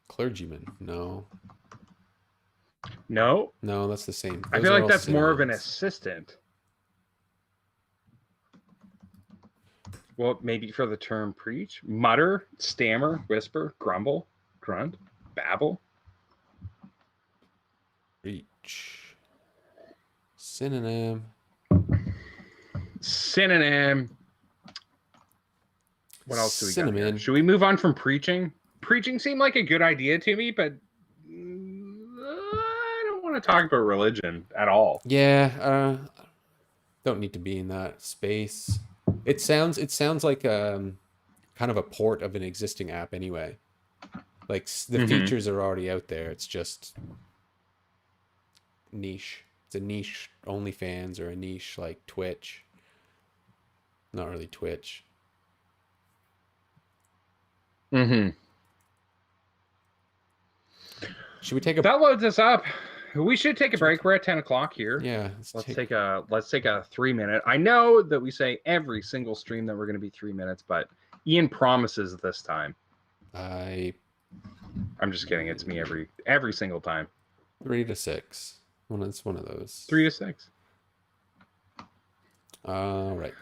Clergyman. No. No. No, that's the same. I Those feel are like all that's more of an synonyms. assistant. Well, maybe for the term preach, mutter, stammer, whisper, grumble, grunt, babble. Preach. Synonym. Synonym. What else do we got here? Cinnamon. Should we move on from preaching? Preaching seemed like a good idea to me, but I don't want to talk about religion at all. Yeah, don't need to be in that space. It sounds like kind of a port of an existing app anyway. Like the features are already out there. It's just niche. It's a niche OnlyFans or a niche like Twitch. Not really Twitch. Should we take a? That loads us up. We should take a break. We're at 10 o'clock here. Yeah. Let's take a 3-minute. I know that we say every single stream that we're going to be 3 minutes, but Ian promises this time. I'm just kidding. It's me every single time. 3 to 6. Well, it's one of those. 3 to 6. All right.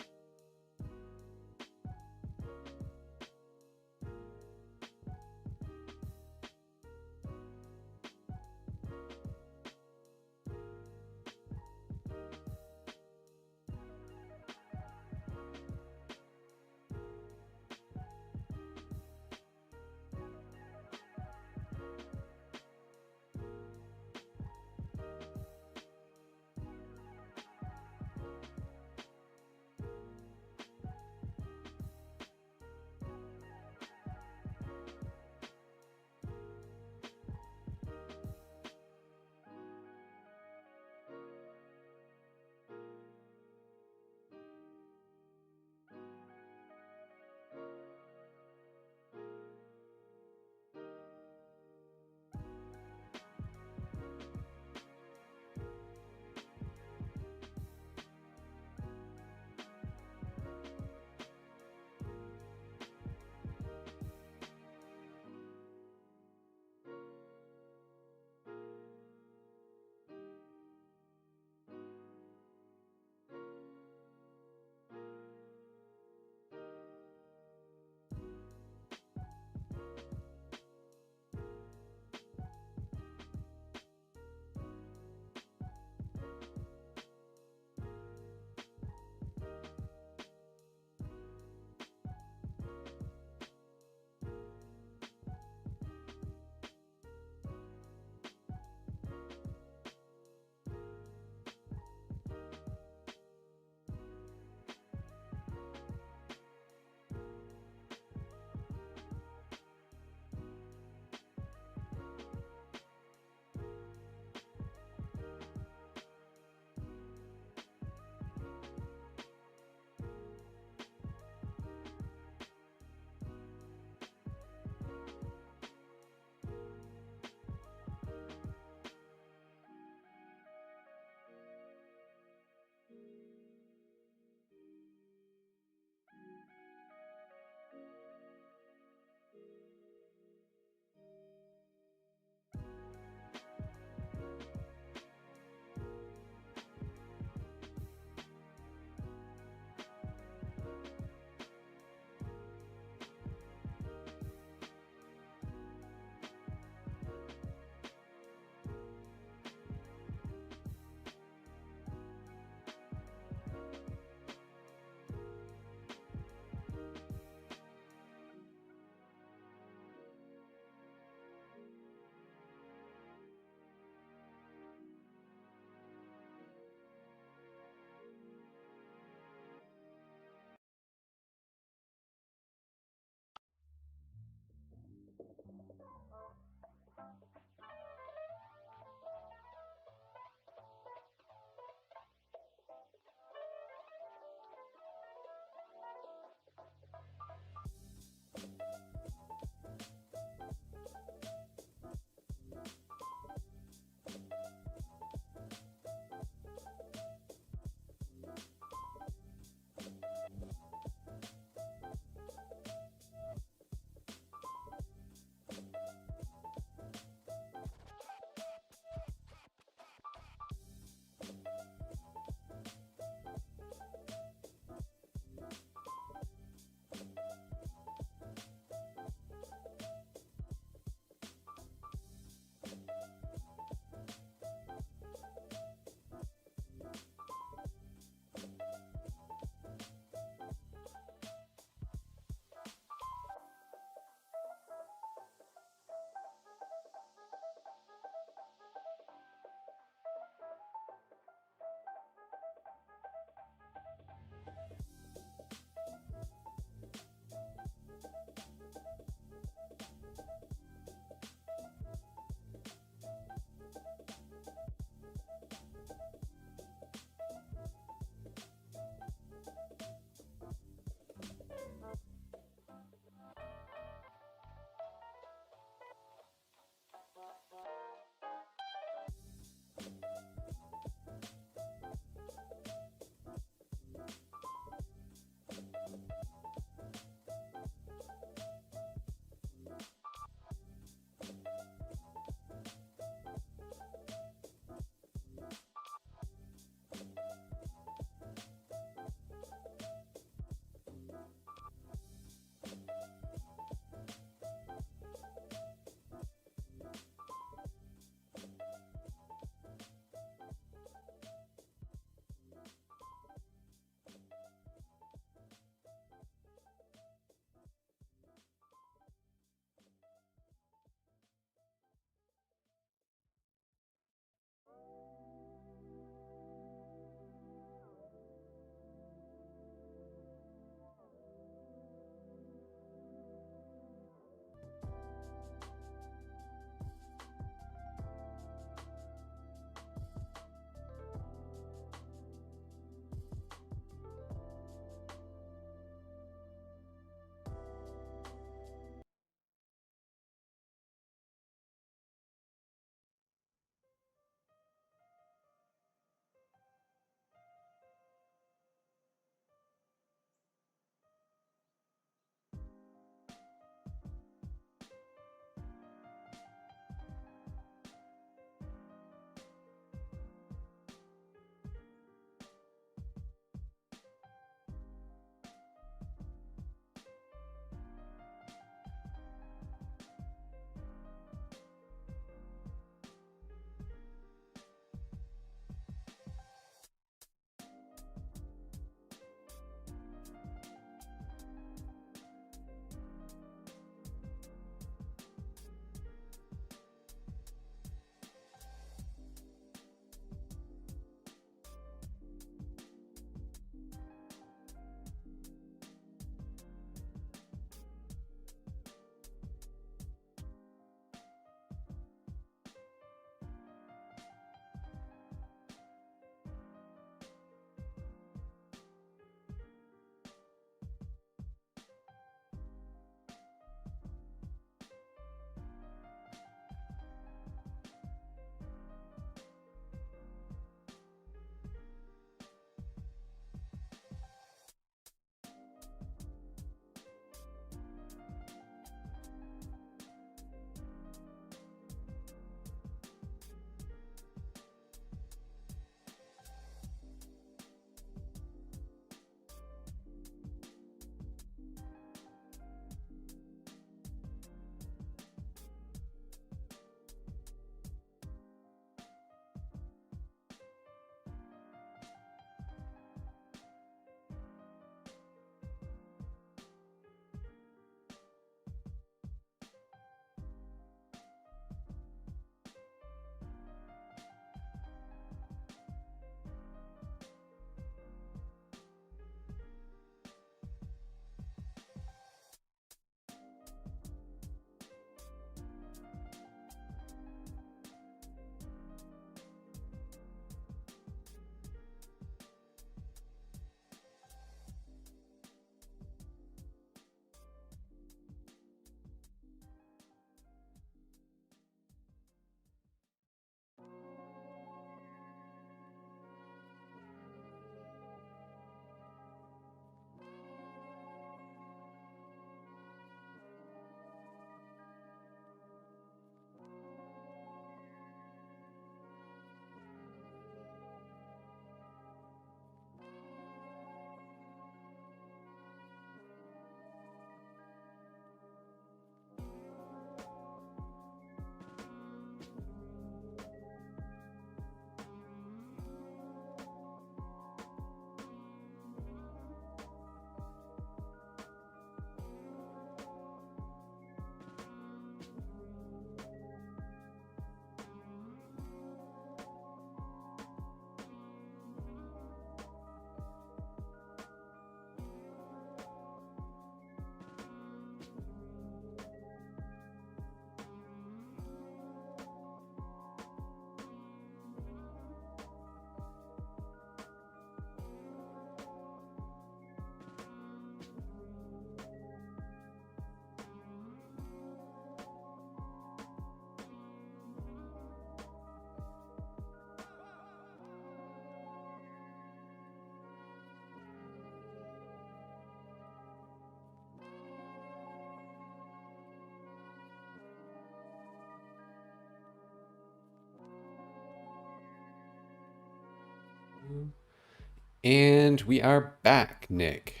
And we are back, Nick.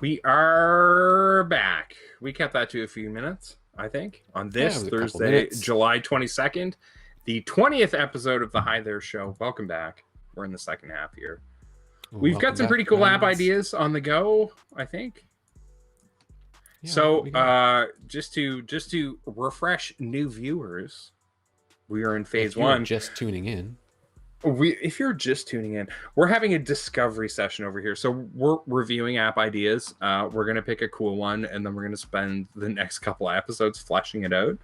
We are back. We kept that to a few minutes, I think, on this Thursday, July 22nd, the 20th episode of the Hi There Show. Welcome back. We're in the second half here. We've got some pretty cool app ideas on the go, I think. Yeah, so just to refresh new viewers, we are in phase one. Just tuning in. If you're just tuning in, we're having a discovery session over here. So we're reviewing app ideas. We're going to pick a cool one, and then we're going to spend the next couple of episodes fleshing it out.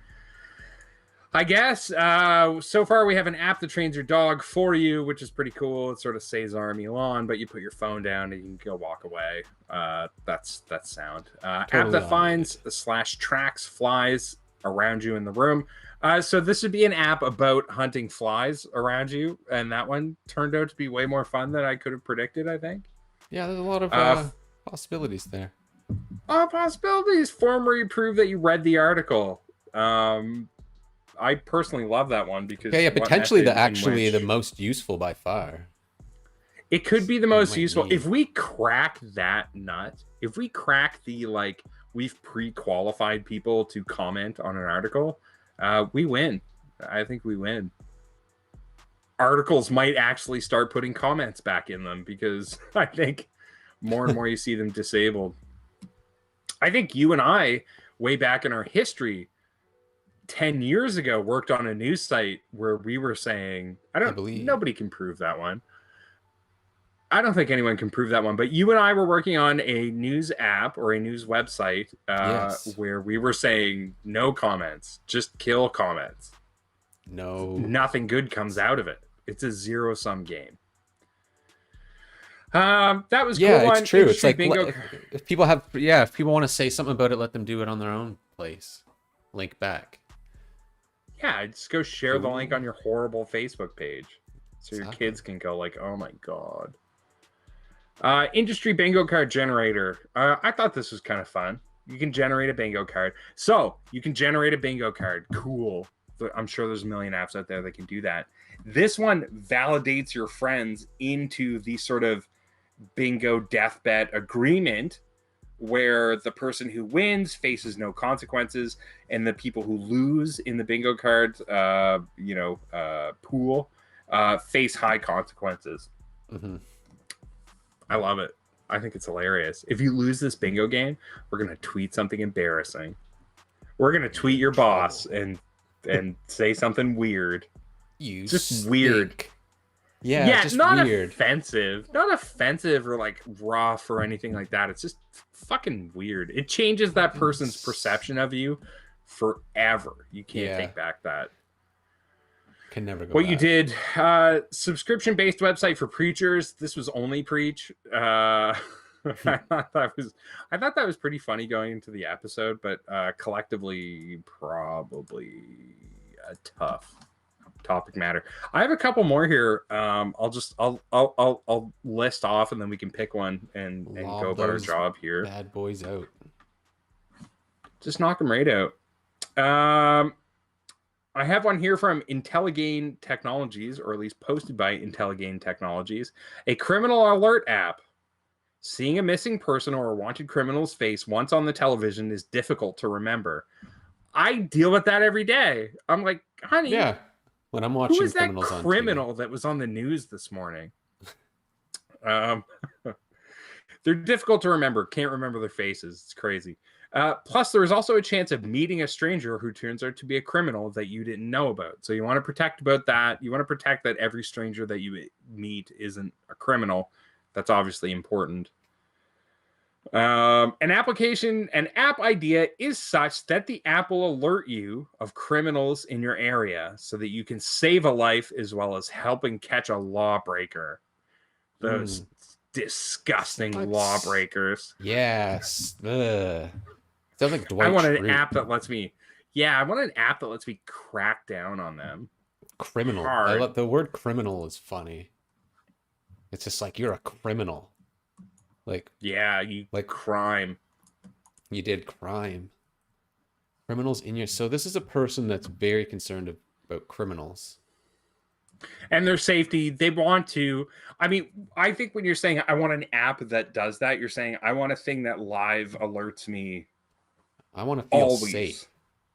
I guess so far we have an app that trains your dog for you, which is pretty cool. It sort of Cesar Milan, but you put your phone down and you can go walk away. That's sound. Totally app that finds / tracks flies around you in the room. So this would be an app about hunting flies around you, and that one turned out to be way more fun than I could have predicted, I think. Yeah, there's a lot of possibilities there. Possibilities. Form where you prove that you read the article. I personally love that one because potentially the most useful by far. It could be the most useful if we crack that nut. If we crack the we've pre-qualified people to comment on an article, we win. I think we win. Articles might actually start putting comments back in them because I think more and more you see them disabled. I think you and I, way back in our history, 10 years ago, worked on a news site where we were saying, nobody can prove that one. I don't think anyone can prove that one, but you and I were working on a news app or a news website where we were saying no comments, just kill comments. No. Nothing good comes out of it. It's a zero-sum game. That was cool. It's true. It's like if people want to say something about it, let them do it on their own place. Link back. Yeah, just go share the link on your horrible Facebook page so your kids can go like, oh my God. Industry bingo card generator. I thought this was kind of fun. You can generate a bingo card. So you can generate a bingo card. Cool. I'm sure there's a million apps out there that can do that. This one validates your friends into the sort of bingo death bet agreement where the person who wins faces no consequences and the people who lose in the bingo card pool face high consequences. Mm-hmm. I love it. I think it's hilarious. If you lose this bingo game, we're going to tweet something embarrassing. We're going to tweet your boss and say something weird. Just weird. Yeah, just not weird. Not offensive or like rough or anything like that. It's just fucking weird. It changes that person's perception of you forever. You can't take back that. Can never go what back. You did, subscription-based website for preachers. This was only preach. I thought that was pretty funny going into the episode, but collectively probably a tough topic matter. I have a couple more here. I'll list off and then we can pick one and go about our job here. Bad boys out. Just knock them right out. I have one here from Intelligain Technologies, or at least posted by Intelligain Technologies, a criminal alert app. Seeing a missing person or a wanted criminal's face once on the television is difficult to remember. I deal with that every day. I'm like, honey, yeah. When I'm watching who is that criminals criminal that was on the news this morning? They're difficult to remember. Can't remember their faces. It's crazy. Plus, there is also a chance of meeting a stranger who turns out to be a criminal that you didn't know about. So you want to protect about that. You want to protect that every stranger that you meet isn't a criminal. That's obviously important. An app idea is such that the app will alert you of criminals in your area so that you can save a life as well as helping catch a lawbreaker. Those disgusting lawbreakers. Yes. Ugh. Sounds like Dwight I want an Schrute. app that lets me. Yeah, I want an app that lets me crack down on them. Criminal. I love the word criminal is funny. It's just like you're a criminal. Like crime. You did crime. Criminals in your. So this is a person that's very concerned about criminals. And their safety, they want to. I mean, I think when you're saying I want an app that does that, you're saying I want a thing that live alerts me I want to feel safe. always.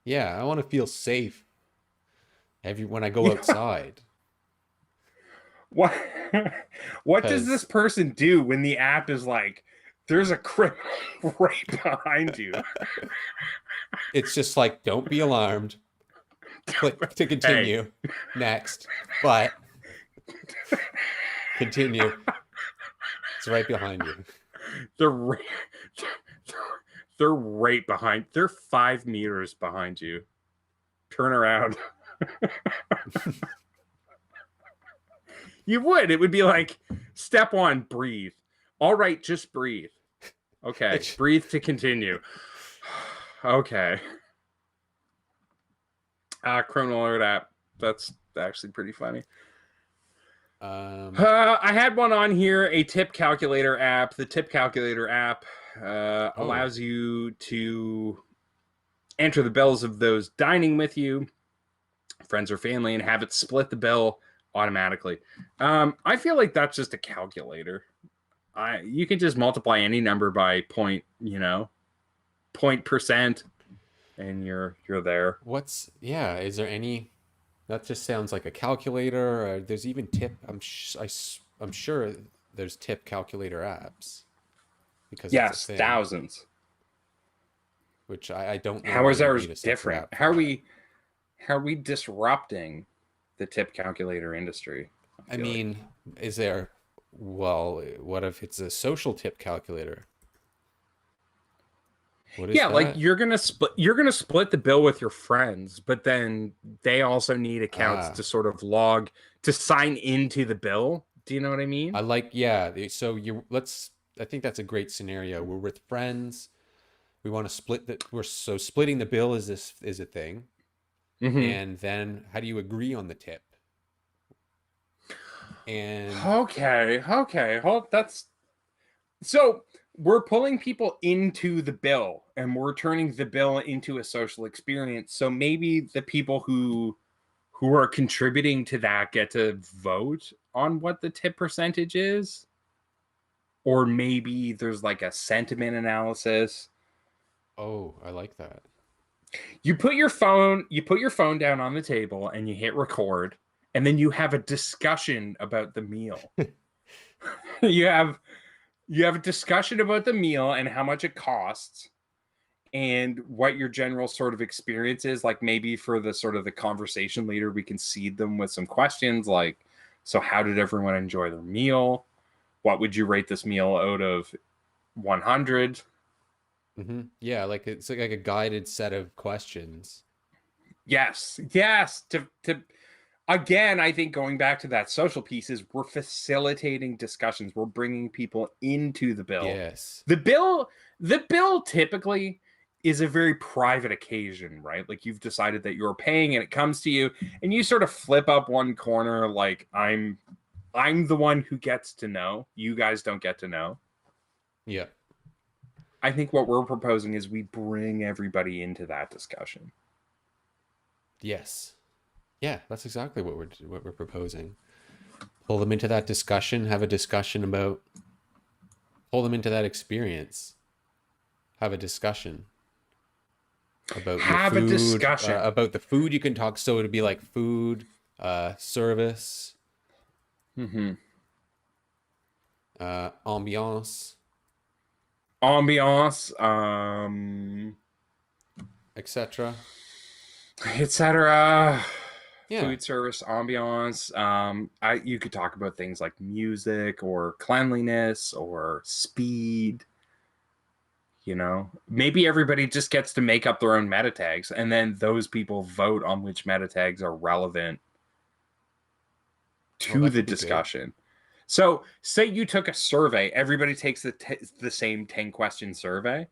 Yeah, I want to feel safe when I go outside. What what does this Because person do when the app is like, there's a criminal right behind you? it's just like, don't be alarmed. Click to Hey, continue. Next. But continue. It's right behind you. they're right, they're right behind. They're 5 meters behind you. Turn around. You would. It would be like, step one, breathe. All right, just breathe. Okay, It's, breathe to continue. Okay. Criminal alert app. That's actually pretty funny. I had one on here, a tip calculator app. The tip calculator app allows you to enter the bills of those dining with you, friends or family, and have it split the bill automatically. I feel like that's just a calculator. You can just multiply any number by point percent, and you're there. is there any, that just sounds like a calculator. Or there's even tip. I'm sure there's tip calculator apps because it's a Yes, thing, thousands. which I don't know How why is you need a ours separate different? app for How are that. we disrupting the tip calculator industry? I Feel like. mean, is there, well, what if it's a social tip calculator? What is Yeah, like that? you're gonna split the bill with your friends, but then they also need accounts Ah, to sort of log to sign into the bill. Do you know what I mean? yeah. So I think that's a great scenario. We're with friends. We want to splitting the bill is a thing. Mm-hmm. And then how do you agree on the tip? And Okay. Hold that's so we're pulling people into the bill and we're turning the bill into a social experience. So maybe the people who are contributing to that get to vote on what the tip percentage is, or maybe there's like a sentiment analysis. oh, I like that. You put your phone down on the table and you hit record, and then you have a discussion about the meal. you have you have a discussion about the meal and how much it costs and what your general sort of experience is. Like, maybe for the sort of the conversation leader, we can seed them with some questions like, so how did everyone enjoy their meal? What would you rate this meal out of 100? Yeah, like it's like a guided set of questions. Yes. To again, I think going back to that social piece is we're facilitating discussions. We're bringing people into the bill. Yes. The bill typically is a very private occasion, right? Like, you've decided that you're paying and it comes to you and you sort of flip up one corner like, I'm the one who gets to know. You guys don't get to know. Yeah. I think what we're proposing is we bring everybody into that discussion. Yes. Yeah, that's exactly what we're proposing. Pull them into that discussion, have a discussion about pull them into that experience. Have a discussion about your Have a food, discussion. about the food you can talk. So it'd be like food, service, Mm-hmm. ambiance, Ambiance, etc. etc. Yeah. Food service, ambiance. You could talk about things like music or cleanliness or speed. Maybe everybody just gets to make up their own meta tags, and then those people vote on which meta tags are relevant Oh, to that the could be good. discussion. So, say you took a survey, everybody takes the same 10-question survey,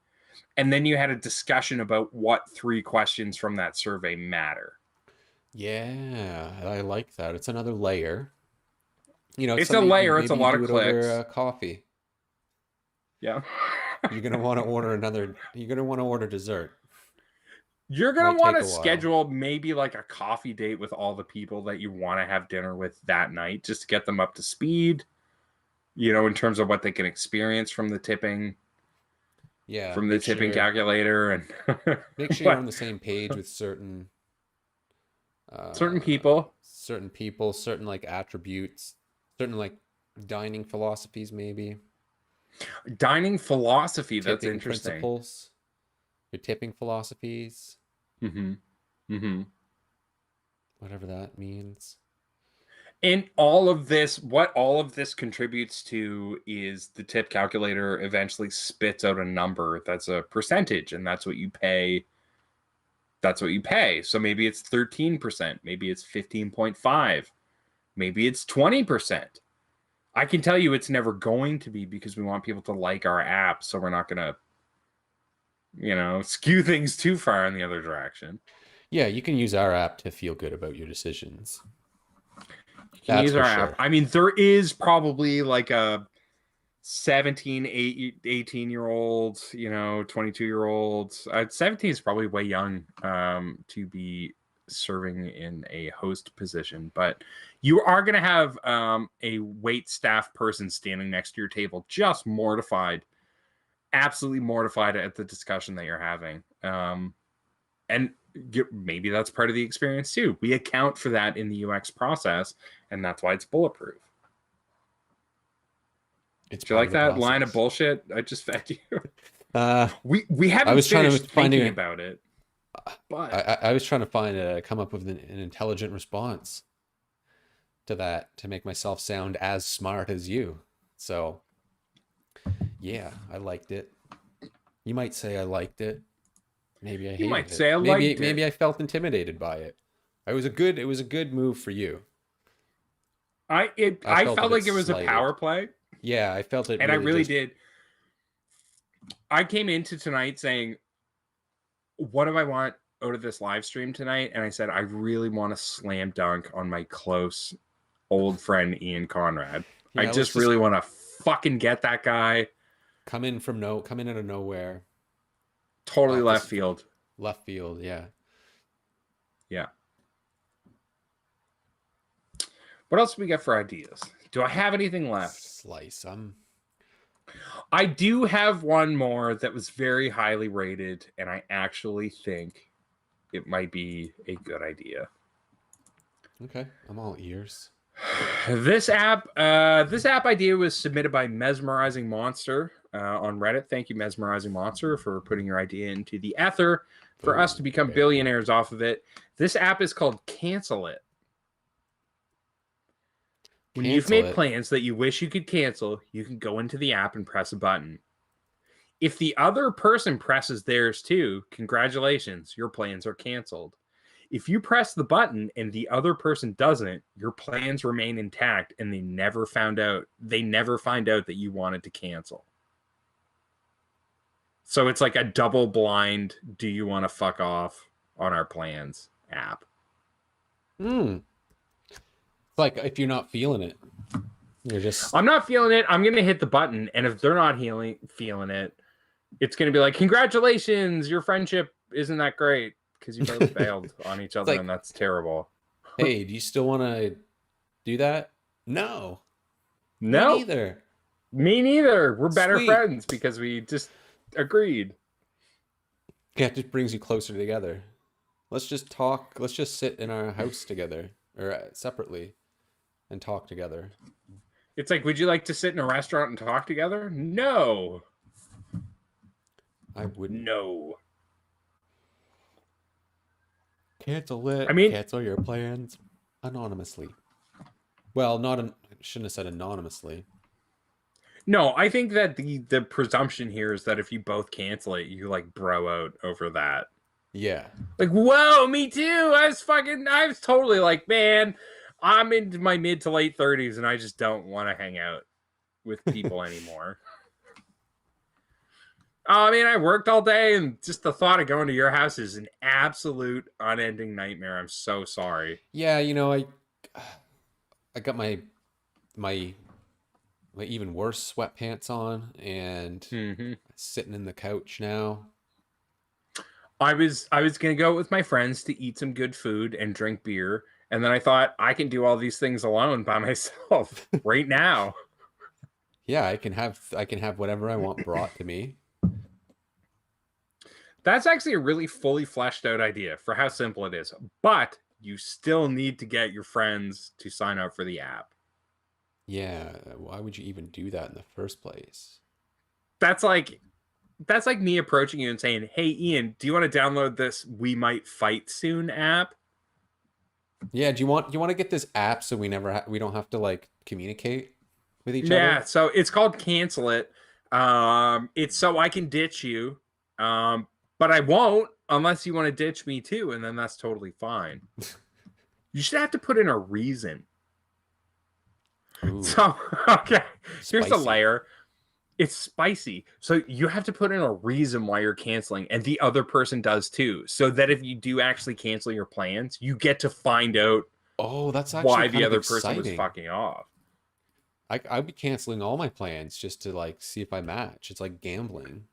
and then you had a discussion about what 3 questions from that survey matter. Yeah, I like that. It's another layer. You know, it's It's a something layer, it's a maybe you lot do of it over clicks. coffee. Yeah. You're gonna want to order another. You're gonna want to order dessert. You're going Might to want take to a while. schedule maybe like a coffee date with all the people that you want to have dinner with that night, just to get them up to speed, in terms of what they can experience from the tipping, Yeah, from the tipping calculator, and make sure you're on what the same page with certain people. certain people, certain like attributes, certain like dining philosophies, maybe Dining philosophy, that's tipping interesting. principles, your tipping philosophies, Mm-hmm. Mm-hmm. whatever that means. And what all of this contributes to is the tip calculator eventually spits out a number that's a percentage, and that's what you pay. That's what you pay. So maybe it's 13%, maybe it's 15.5, maybe it's 20%. I can tell you it's never going to be, because we want people to like our app, so we're not going to, skew things too far in the other direction. Yeah, you can use our app to feel good about your decisions. You can That's use for our app. sure. I mean, there is probably like a 17, 18-year-olds, 22-year-olds. 17 is probably way young to be serving in a host position, but you are going to have a wait staff person standing next to your table, just mortified, absolutely mortified at the discussion that you're having. And maybe that's part of the experience too. We account for that in the UX process, and that's why it's bulletproof. It's Do you part like of the that line of process. bullshit I just fed you? Uh, We I haven't was trying to finished finding thinking a, about it, but I was trying to come up with an intelligent response to that to make myself sound as smart as you. So yeah, I liked it. You might say I liked it. Maybe I you might hated it. say I liked Maybe it. I felt intimidated by it. It was a good move for you. I I felt a felt bit like it was a power slighted. play, Yeah, I felt it and I really really just did. I came into tonight saying, "What do I want out of this live stream tonight?" And I said, "I really want to slam dunk on my close old friend Ian Conrad. I yeah, let's just just really want to fucking get that guy come in out of nowhere totally off left this field." left field, yeah. Yeah. What else do we get for ideas? Do I have anything left? Slice. I do have one more that was very highly rated, and I actually think it might be a good idea. Okay, I'm all ears. This app idea was submitted by Mesmerizing Monster on Reddit. Thank you, Mesmerizing Monster, for putting your idea into the ether for us to Oh, become very cool. billionaires off of it. This app is called Cancel It. When you've Cancel made it. plans that you wish you could cancel, you can go into the app and press a button. If the other person presses theirs too, congratulations, your plans are canceled. If you press the button and the other person doesn't, your plans remain intact and they never find out that you wanted to cancel. So it's like a double blind, do you want to fuck off on our plans app. Hmm. It's like if you're not feeling it, you're just I'm not feeling it. I'm going to hit the button. And if they're not feeling it, it's going to be like, congratulations, your friendship isn't that great because you both bailed on each it's other, and like, that's terrible. hey, do you still want to do that? No, me No, neither. me neither. We're better Sweet. friends because we just agreed. Yeah, it just brings you closer together. Let's just talk. Let's just sit in our house together or separately and talk together. It's like, would you like to sit in a restaurant and talk together? No. I wouldn't. No. Cancel I it. mean, Cancel your plans anonymously. Well, not an, I shouldn't have said anonymously. no, I think that the presumption here is that if you both cancel it, you like bro out over that. Yeah. Like, whoa, me too. I was totally like, man, I'm into my mid to late 30s and I just don't want to hang out with people anymore. I mean, I worked all day, and just the thought of going to your house is an absolute unending nightmare. I'm so sorry. Yeah, I got my my even worse sweatpants on and Mm-hmm. sitting in the couch now. I was gonna go with my friends to eat some good food and drink beer, and then I thought I can do all these things alone by myself right now. Yeah, I can have whatever I want brought to me. That's actually a really fully fleshed out idea for how simple it is. But you still need to get your friends to sign up for the app. Yeah, why would you even do that in the first place? That's like that's like me approaching you and saying, "Hey Ian, do you want to download this We Might Fight Soon app?" Yeah, do you want to get this app so we don't have to like communicate with each Yeah, other? so it's called Cancel It. It's so I can ditch you. But I won't unless you want to ditch me too, and then that's totally fine. You should have to put in a reason. Ooh, So, okay, here's the spicy. layer. It's spicy. So you have to put in a reason why you're canceling, and the other person does too. So that if you do actually cancel your plans, you get to find out Oh, that's actually why the kind of other person was exciting. fucking off. I'd be canceling all my plans just to like see if I match. It's like gambling.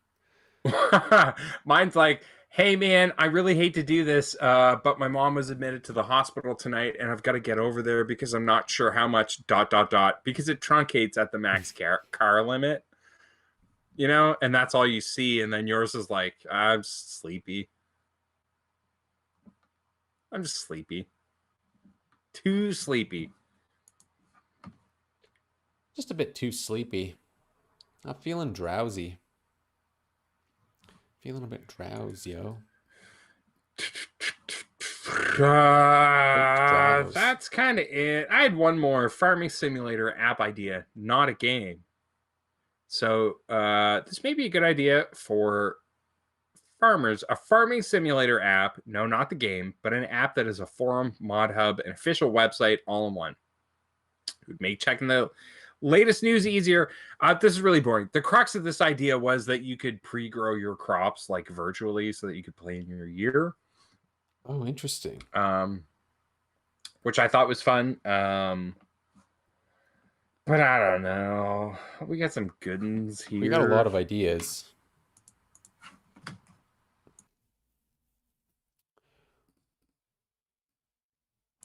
Mine's like, hey man, I really hate to do this, but my mom was admitted to the hospital tonight, and I've got to get over there because I'm not sure how much dot dot dot because it truncates at the max car limit, and that's all you see. And then yours is like, I'm sleepy. I'm just sleepy. Too sleepy. Just a bit too sleepy. Not feeling drowsy. Feeling a bit drowsy, yo. Quick drowse. That's kind of it. I had one more farming simulator app idea, not a game. So this may be a good idea for farmers. A farming simulator app, no, not the game, but an app that is a forum, mod hub, and official website all in one. It would make checking the latest news easier. This is really boring. The crux of this idea was that you could pre-grow your crops like virtually so that you could plan your year. Oh, interesting. Which I thought was fun. But I don't know. We got some good ones We got a lot here. of ideas.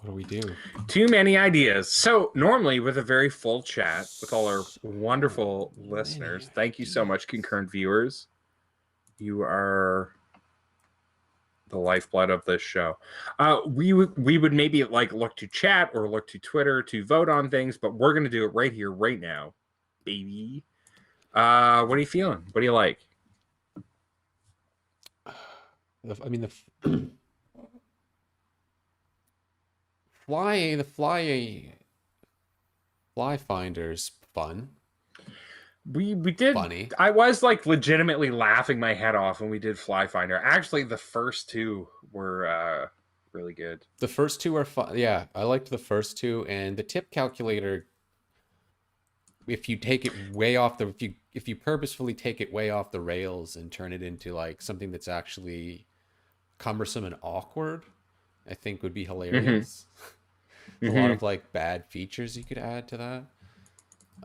What do we do? Too many ideas. So normally with a very full chat with all our So wonderful many listeners, thank you so much, ideas. concurrent viewers. You are the lifeblood of this show. We would maybe like look to chat or look to Twitter to vote on things, but we're gonna do it right here, right now, baby. What are you feeling? What do you like? I mean, the fly finder's fun, We did. funny. I was like legitimately laughing my head off when we did Fly Finder. Actually, the first two were really good. The first two are fun. Yeah, I liked the first two, and the tip calculator. If you take it way off the, if you purposefully take it way off the rails and turn it into like something that's actually cumbersome and awkward, I think would be Mm-hmm. hilarious. There's a lot Mm-hmm. of like bad features you could add to that.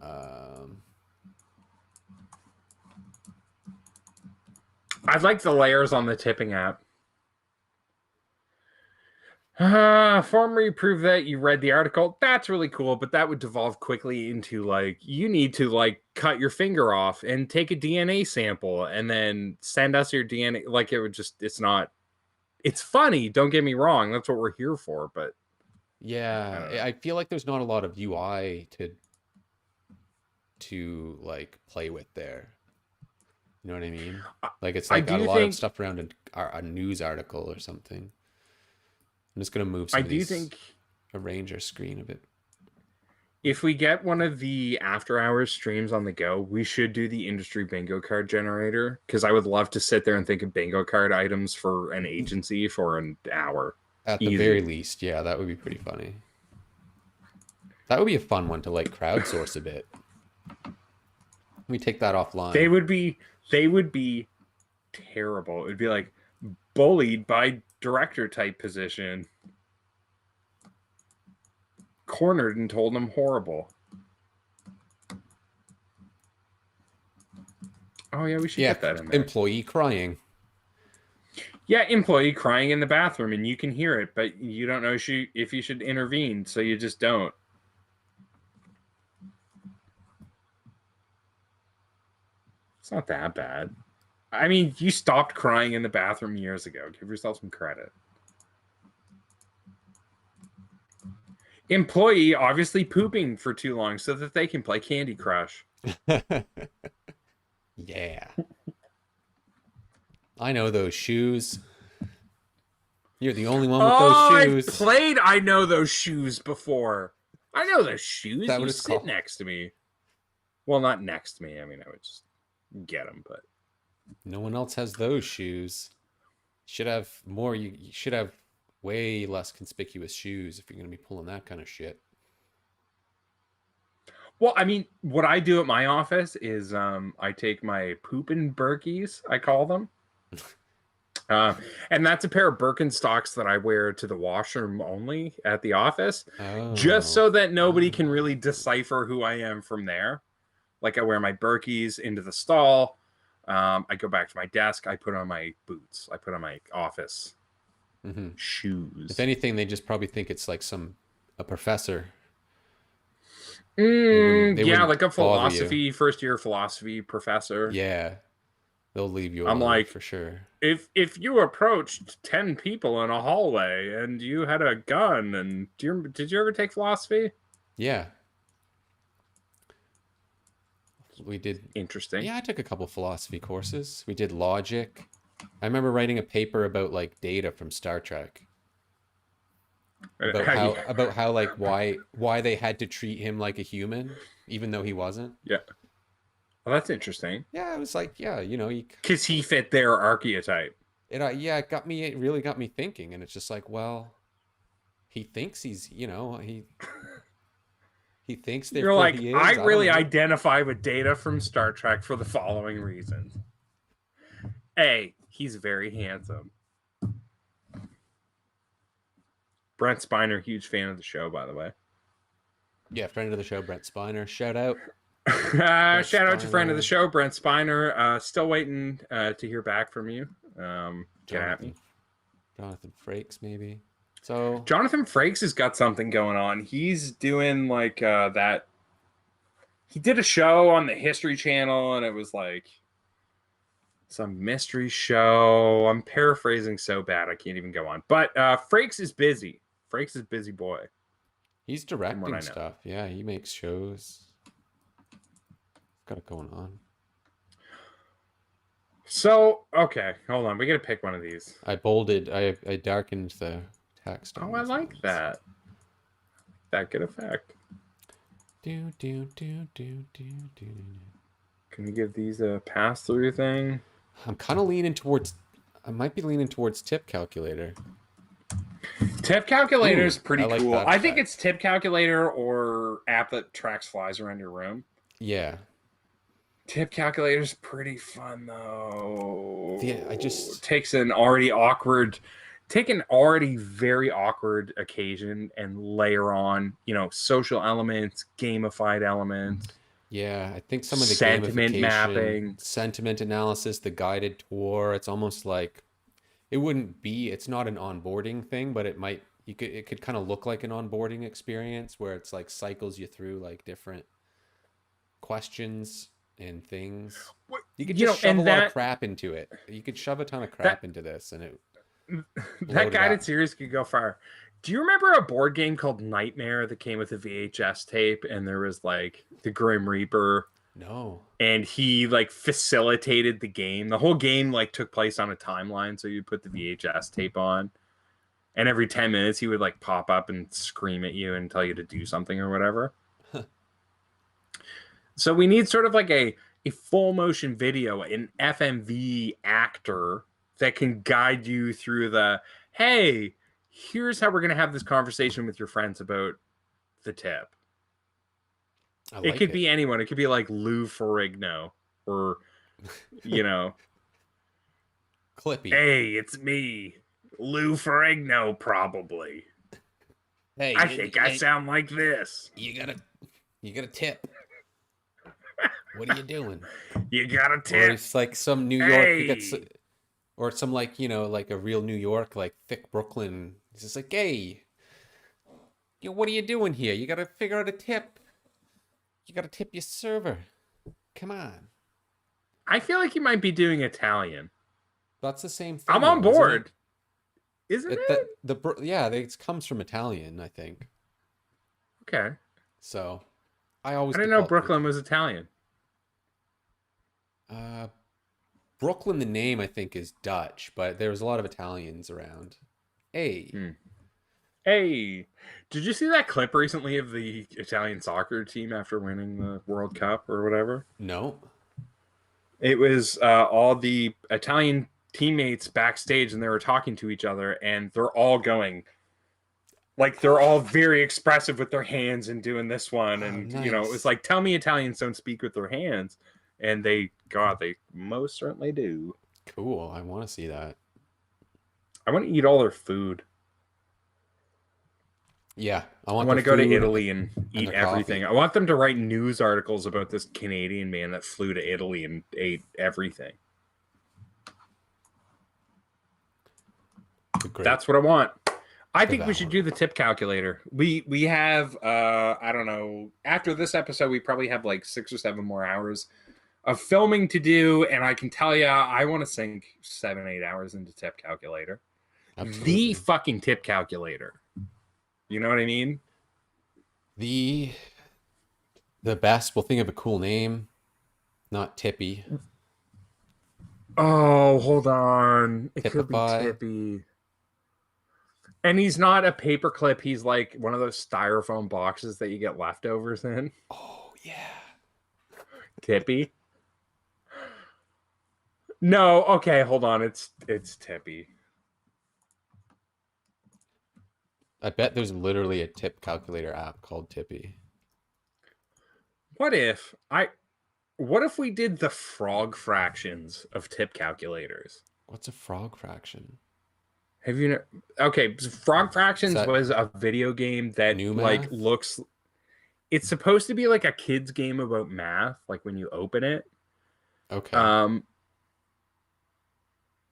Um, I'd like the layers on the tipping app. Former you prove that you read the article. That's really cool, but that would devolve quickly into like you need to like cut your finger off and take a DNA sample and then send us your DNA. Like it would just, it's not. It's funny. Don't get me wrong. That's what we're here for. But I yeah, don't know. I feel like there's not a lot of UI to like play with there. You know what I mean? I, Like it's I like a do lot of think. stuff around a news article or something. I'm just gonna move I some of do these, think arrange our screen a bit. if we get one of the after hours streams on the go, we should do the industry bingo card generator because I would love to sit there and think of bingo card items for an agency for an hour. At the very Easy. least, yeah, that would be pretty funny. That would be a fun one to like crowdsource a bit. We take that They offline. would be they would be terrible. It would be like bullied by director type position, cornered and told them horrible. Oh yeah, we should Yeah, get that in there. employee crying. Yeah, employee crying in the bathroom, and you can hear it, but you don't know if you should intervene, so you just don't. It's not that bad. I mean, you stopped crying in the bathroom years ago. Give yourself some credit. Employee obviously pooping for too long so that they can play Candy Crush. Yeah. I know those shoes. You're the only one with those I've shoes. played I Know Those Shoes before. I know those shoes. Is that what You it's sit called? next to me. Well, not next to me. I mean, I would just get them, but No one else has those shoes. Should have more. You should have way less conspicuous shoes if you're going to be pulling that kind of shit. well, I mean, what I do at my office is I take my poopin' Berkeys, I call them. Uh, and that's a pair of Birkenstocks that I wear to the washroom only at the office, just Oh. so that nobody can really decipher who I am from there. Like I wear my Berkeys into the stall. I go back to my desk. I put on my boots. I put on my office Mm-hmm. If shoes. anything, they just probably think it's like a professor. They Yeah, wouldn't like a bother you. first year philosophy professor. Yeah, they'll leave you I'm alone like, for sure. if you approached 10 people in a hallway and you had a gun, and did you ever take philosophy? Yeah, we did. Interesting. Yeah, I took a couple philosophy courses. We did logic. I remember writing a paper about like Data from Star Trek. About how like why they had to treat him like a human even though he wasn't. Yeah. Well, that's interesting. Yeah, it was like, yeah, you Because he fit their archetype. yeah, it really got me thinking, and it's just like, well, he thinks he thinks You're therefore like, he I is. I don't really know. identify with Data from Star Trek for the following reasons. A, he's very handsome. Brent Spiner, huge fan of the show, by the way. Yeah, friend of the show, Brent Spiner. Shout out. Brent Shout out to friend of the Spiner. show, Brent Spiner. Still waiting to hear back from you. Get at me. Jonathan Frakes, maybe. So Jonathan Frakes has got something going on. He's doing like that. He did a show on the History Channel, and it was like some mystery show. I'm paraphrasing so bad I can't even go on. But Frakes is busy. Frakes is busy boy. he's From what directing I know. stuff. Yeah, he makes shows. Got it going on. So, okay, hold on. We got to pick one of these. I darkened the text. Oh, I like that. That good effect. Do, do, do, do, do, do. Can we give these a pass-through thing? I'm kind of leaning towards. I might be leaning towards tip calculator. Tip calculator is Ooh, pretty I like cool. that I think effect. it's tip calculator or app that tracks flies around your room. Yeah. Tip calculator is pretty fun though. Yeah, I just Take an already very awkward occasion and layer on, social elements, gamified elements, yeah, I think some of the sentiment gamification, mapping. sentiment analysis, the guided tour, it's almost like it's not an onboarding thing, but it could kind of look like an onboarding experience where it's like cycles you through like different questions and things. You could just shove a lot of crap into it. You could shove a ton of crap into this and it that load it guided up. series could go far. Do you remember a board game called Nightmare that came with a VHS tape, and there was like the Grim Reaper, No. and he like facilitated the game? The whole game like took place on a timeline, so you put the VHS tape on, and every 10 minutes he would like pop up and scream at you and tell you to do something or whatever. So we need sort of like a full motion video, an FMV actor that can guide you through hey, here's how we're going to have this conversation with your friends about the tip. It could be anyone. It could be like Lou Ferrigno or, Clippy. Hey, it's me, Lou Ferrigno, probably. Hey, I think I sound like this. You gotta tip. What are you doing? You got a tip. Or it's like some New York. Or some like, like a real New York, like thick Brooklyn. He's just like, hey, what are you doing here? You got to figure out a tip. You got to tip your server. Come on. I feel like you might be doing Italian. That's the same I'm thing on though, isn't it? board. Isn't It it? that the yeah, it comes from Italian, I think. Okay. So I always I didn't know default to Brooklyn was Italian. uh Brooklyn. The name I think is Dutch, but there's a lot of Italians around. Hey, Hmm. Hey, did you see that clip recently of the Italian soccer team after winning the World Cup or whatever? no, It was all the Italian teammates backstage, and they were talking to each other, and they're all going like they're all very expressive with their hands and doing this one, oh and it was nice, like, tell me Italians don't speak with their hands, and they most certainly do. cool. I want to see that. I want to eat all their food. Yeah, I I want want their to go to food Italy and and eat their everything. coffee. I want them to write news articles about this Canadian man that flew to Italy and ate everything. Great, That's what I want. I think we should devour. do the tip calculator. We have I don't know, after this episode we probably have like 6 or 7 more hours of filming to do, and I can tell you I want to sink 7-8 hours into tip calculator. The Absolutely. fucking tip calculator. You know what I mean? The the best. We'll think of a cool name, not Tippy. Oh, hold on. It could be Tipify. Tippy. And he's not a paperclip. He's like one of those styrofoam boxes that you get leftovers in. Oh yeah. Tippy. No, okay, hold on. It's Tippy. I bet there's literally a tip calculator app called Tippy. What if I what if we did the frog fractions of tip calculators? What's a frog fraction? Have you okay, frog Is fractions that was a video game that new like math? looks it's supposed to be like a kid's game about math, like when you open it. Okay. Um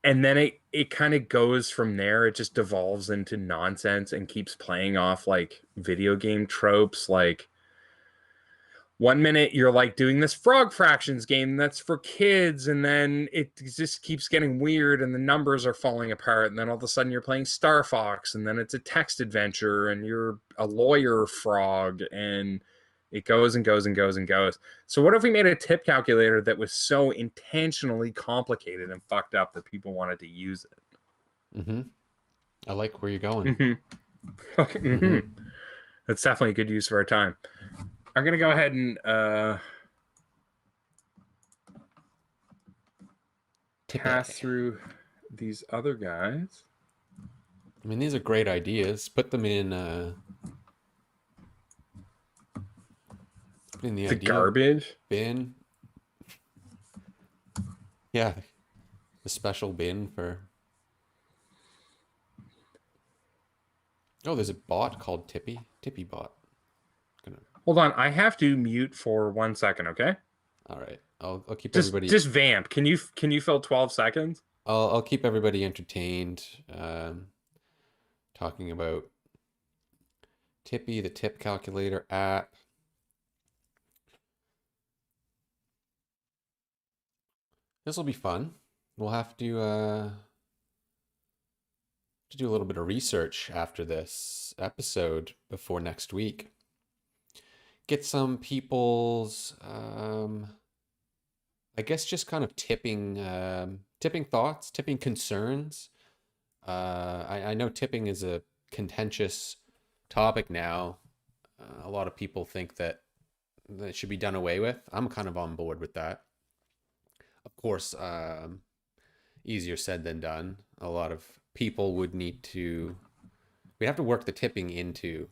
and then it kind of goes from there. It just devolves into nonsense and keeps playing off like video game tropes. Like one minute you're like doing this frog fractions game that's for kids, and then it just keeps getting weird and the numbers are falling apart, and then all of a sudden you're playing Star Fox, and then it's a text adventure and you're a lawyer frog, and it goes and goes and goes and goes. So what if we made a tip calculator that was so intentionally complicated and fucked up that people wanted to use it? Mm-hmm. I like where you're going. Mm-hmm. Mm-hmm. Mm-hmm. That's definitely a good use of our time. I'm gonna go ahead and Tippy. pass through these other guys. I mean, these are great ideas. Put them in the The idea garbage. bin. Yeah, the special bin for. Oh, there's a bot called Tippy. Tippy bot. Gonna. Hold on, I have to mute for 1 second, okay? All right. I'll keep Just everybody. just vamp. Can you fill 12 seconds? I'll keep everybody entertained. Talking about Tippy, the tip calculator app. This will be fun. We'll have to do a little bit of research after this episode before next week. Get some people's, I guess, just kind of tipping thoughts, tipping concerns. I know tipping is a contentious topic now. A lot of people think that it should be done away with. I'm kind of on board with that. Of course, easier said than done. A lot of people would need to. We'd have to work the tipping into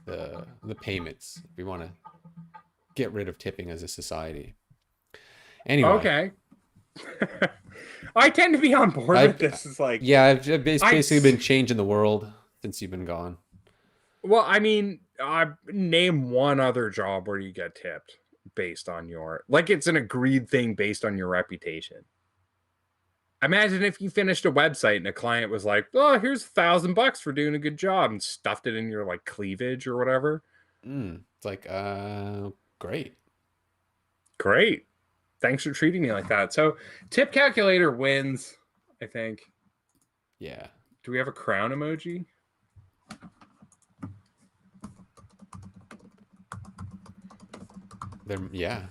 the payments if we want to get rid of tipping as a society. Anyway, Okay. I tend to be on board with this. It's like yeah, I've I basically been changing the world since you've been gone. well, I mean, name one other job where you get tipped based on your like it's an agreed thing based on your reputation. Imagine if you finished a website and a client was like, "Oh, here's $1,000 for doing a good job," and stuffed it in your like cleavage or whatever. It's like, great. Great. Thanks for treating me like that. So, tip calculator wins, I think. Yeah. Do we have a crown emoji? Yeah.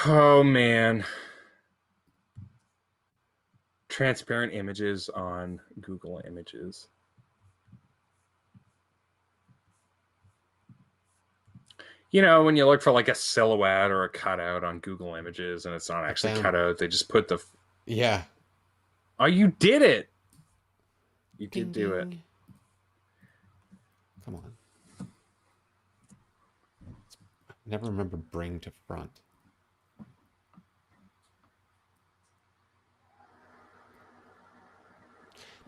Oh man. Transparent images on Google Images. You know, when you look for like a silhouette or a cutout on Google Images and it's not actually cut out, they just put the. Yeah. Oh, you did it. You Ding, did do it. ding. Come on. I never remember bring to front.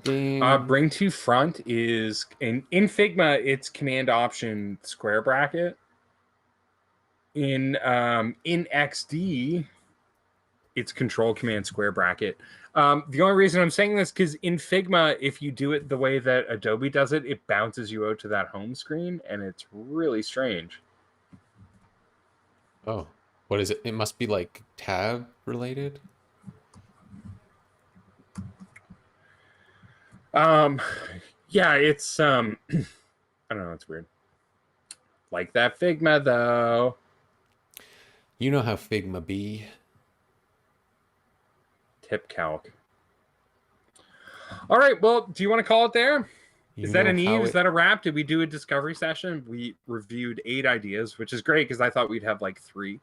Ding. Bring to front is in Figma, it's Command Option square bracket. In XD, it's Control Command square bracket. The only reason I'm saying this because in Figma, if you do it the way that Adobe does it, it bounces you out to that home screen, and it's really strange. Oh, what is it? It must be like tab related. Yeah, it's I don't know, it's weird. Like that Figma though. You know how Figma be. Tip calc. All right, well, do you want to call it there? Is that an eve? Is that a wrap? Did we do a discovery session? We reviewed 8 ideas, which is great because I thought we'd have like 3.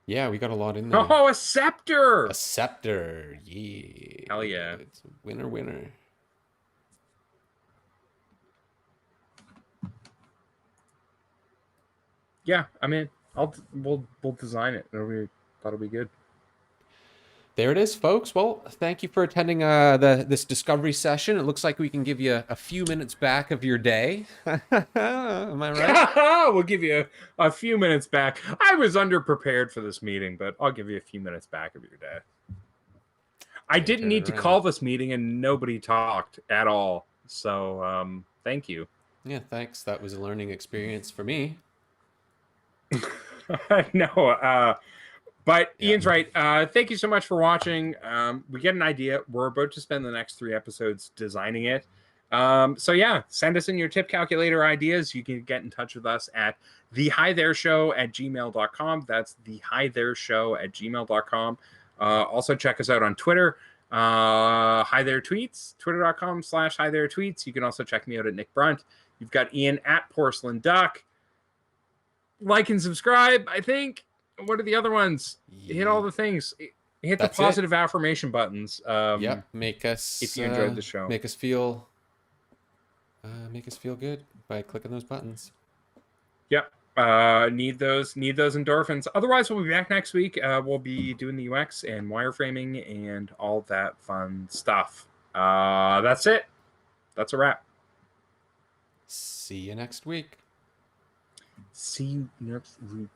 Yeah, we got a lot in there. Oh, a scepter! A scepter. Yeah. Hell yeah. It's a winner, winner. Yeah, I mean, we'll design it. That'll be good. There it is, folks. Well, thank you for attending this discovery session. It looks like we can give you a few minutes back of your day. Am I right? We'll give you a few minutes back. I was underprepared for this meeting, but I'll give you a few minutes back of your day. I didn't need to call this meeting, and nobody talked at all. So, thank you. Yeah, thanks. That was a learning experience for me. No, but yeah. Ian's right. Thank you so much for watching. We get an idea. We're about to spend the next 3 episodes designing it. So yeah, send us in your tip calculator ideas. You can get in touch with us at thehitherесhow@gmail.com. That's thehitherесhow@gmail.com. Also check us out on Twitter. Hi There Tweets, twitter.com/Hi There Tweets. You can also check me out at Nick Brunt. You've got Ian at Porcelain Duck. Like and subscribe, I think. What are the other ones? Hit all the things. Hit the positive affirmation buttons. Yep. Make us, if you enjoyed the show, make us feel good by clicking those buttons. Yep. Need those endorphins. Otherwise, we'll be back next week. We'll be doing the UX and wireframing and all that fun stuff. That's it. That's a wrap. See you next week. See you next week.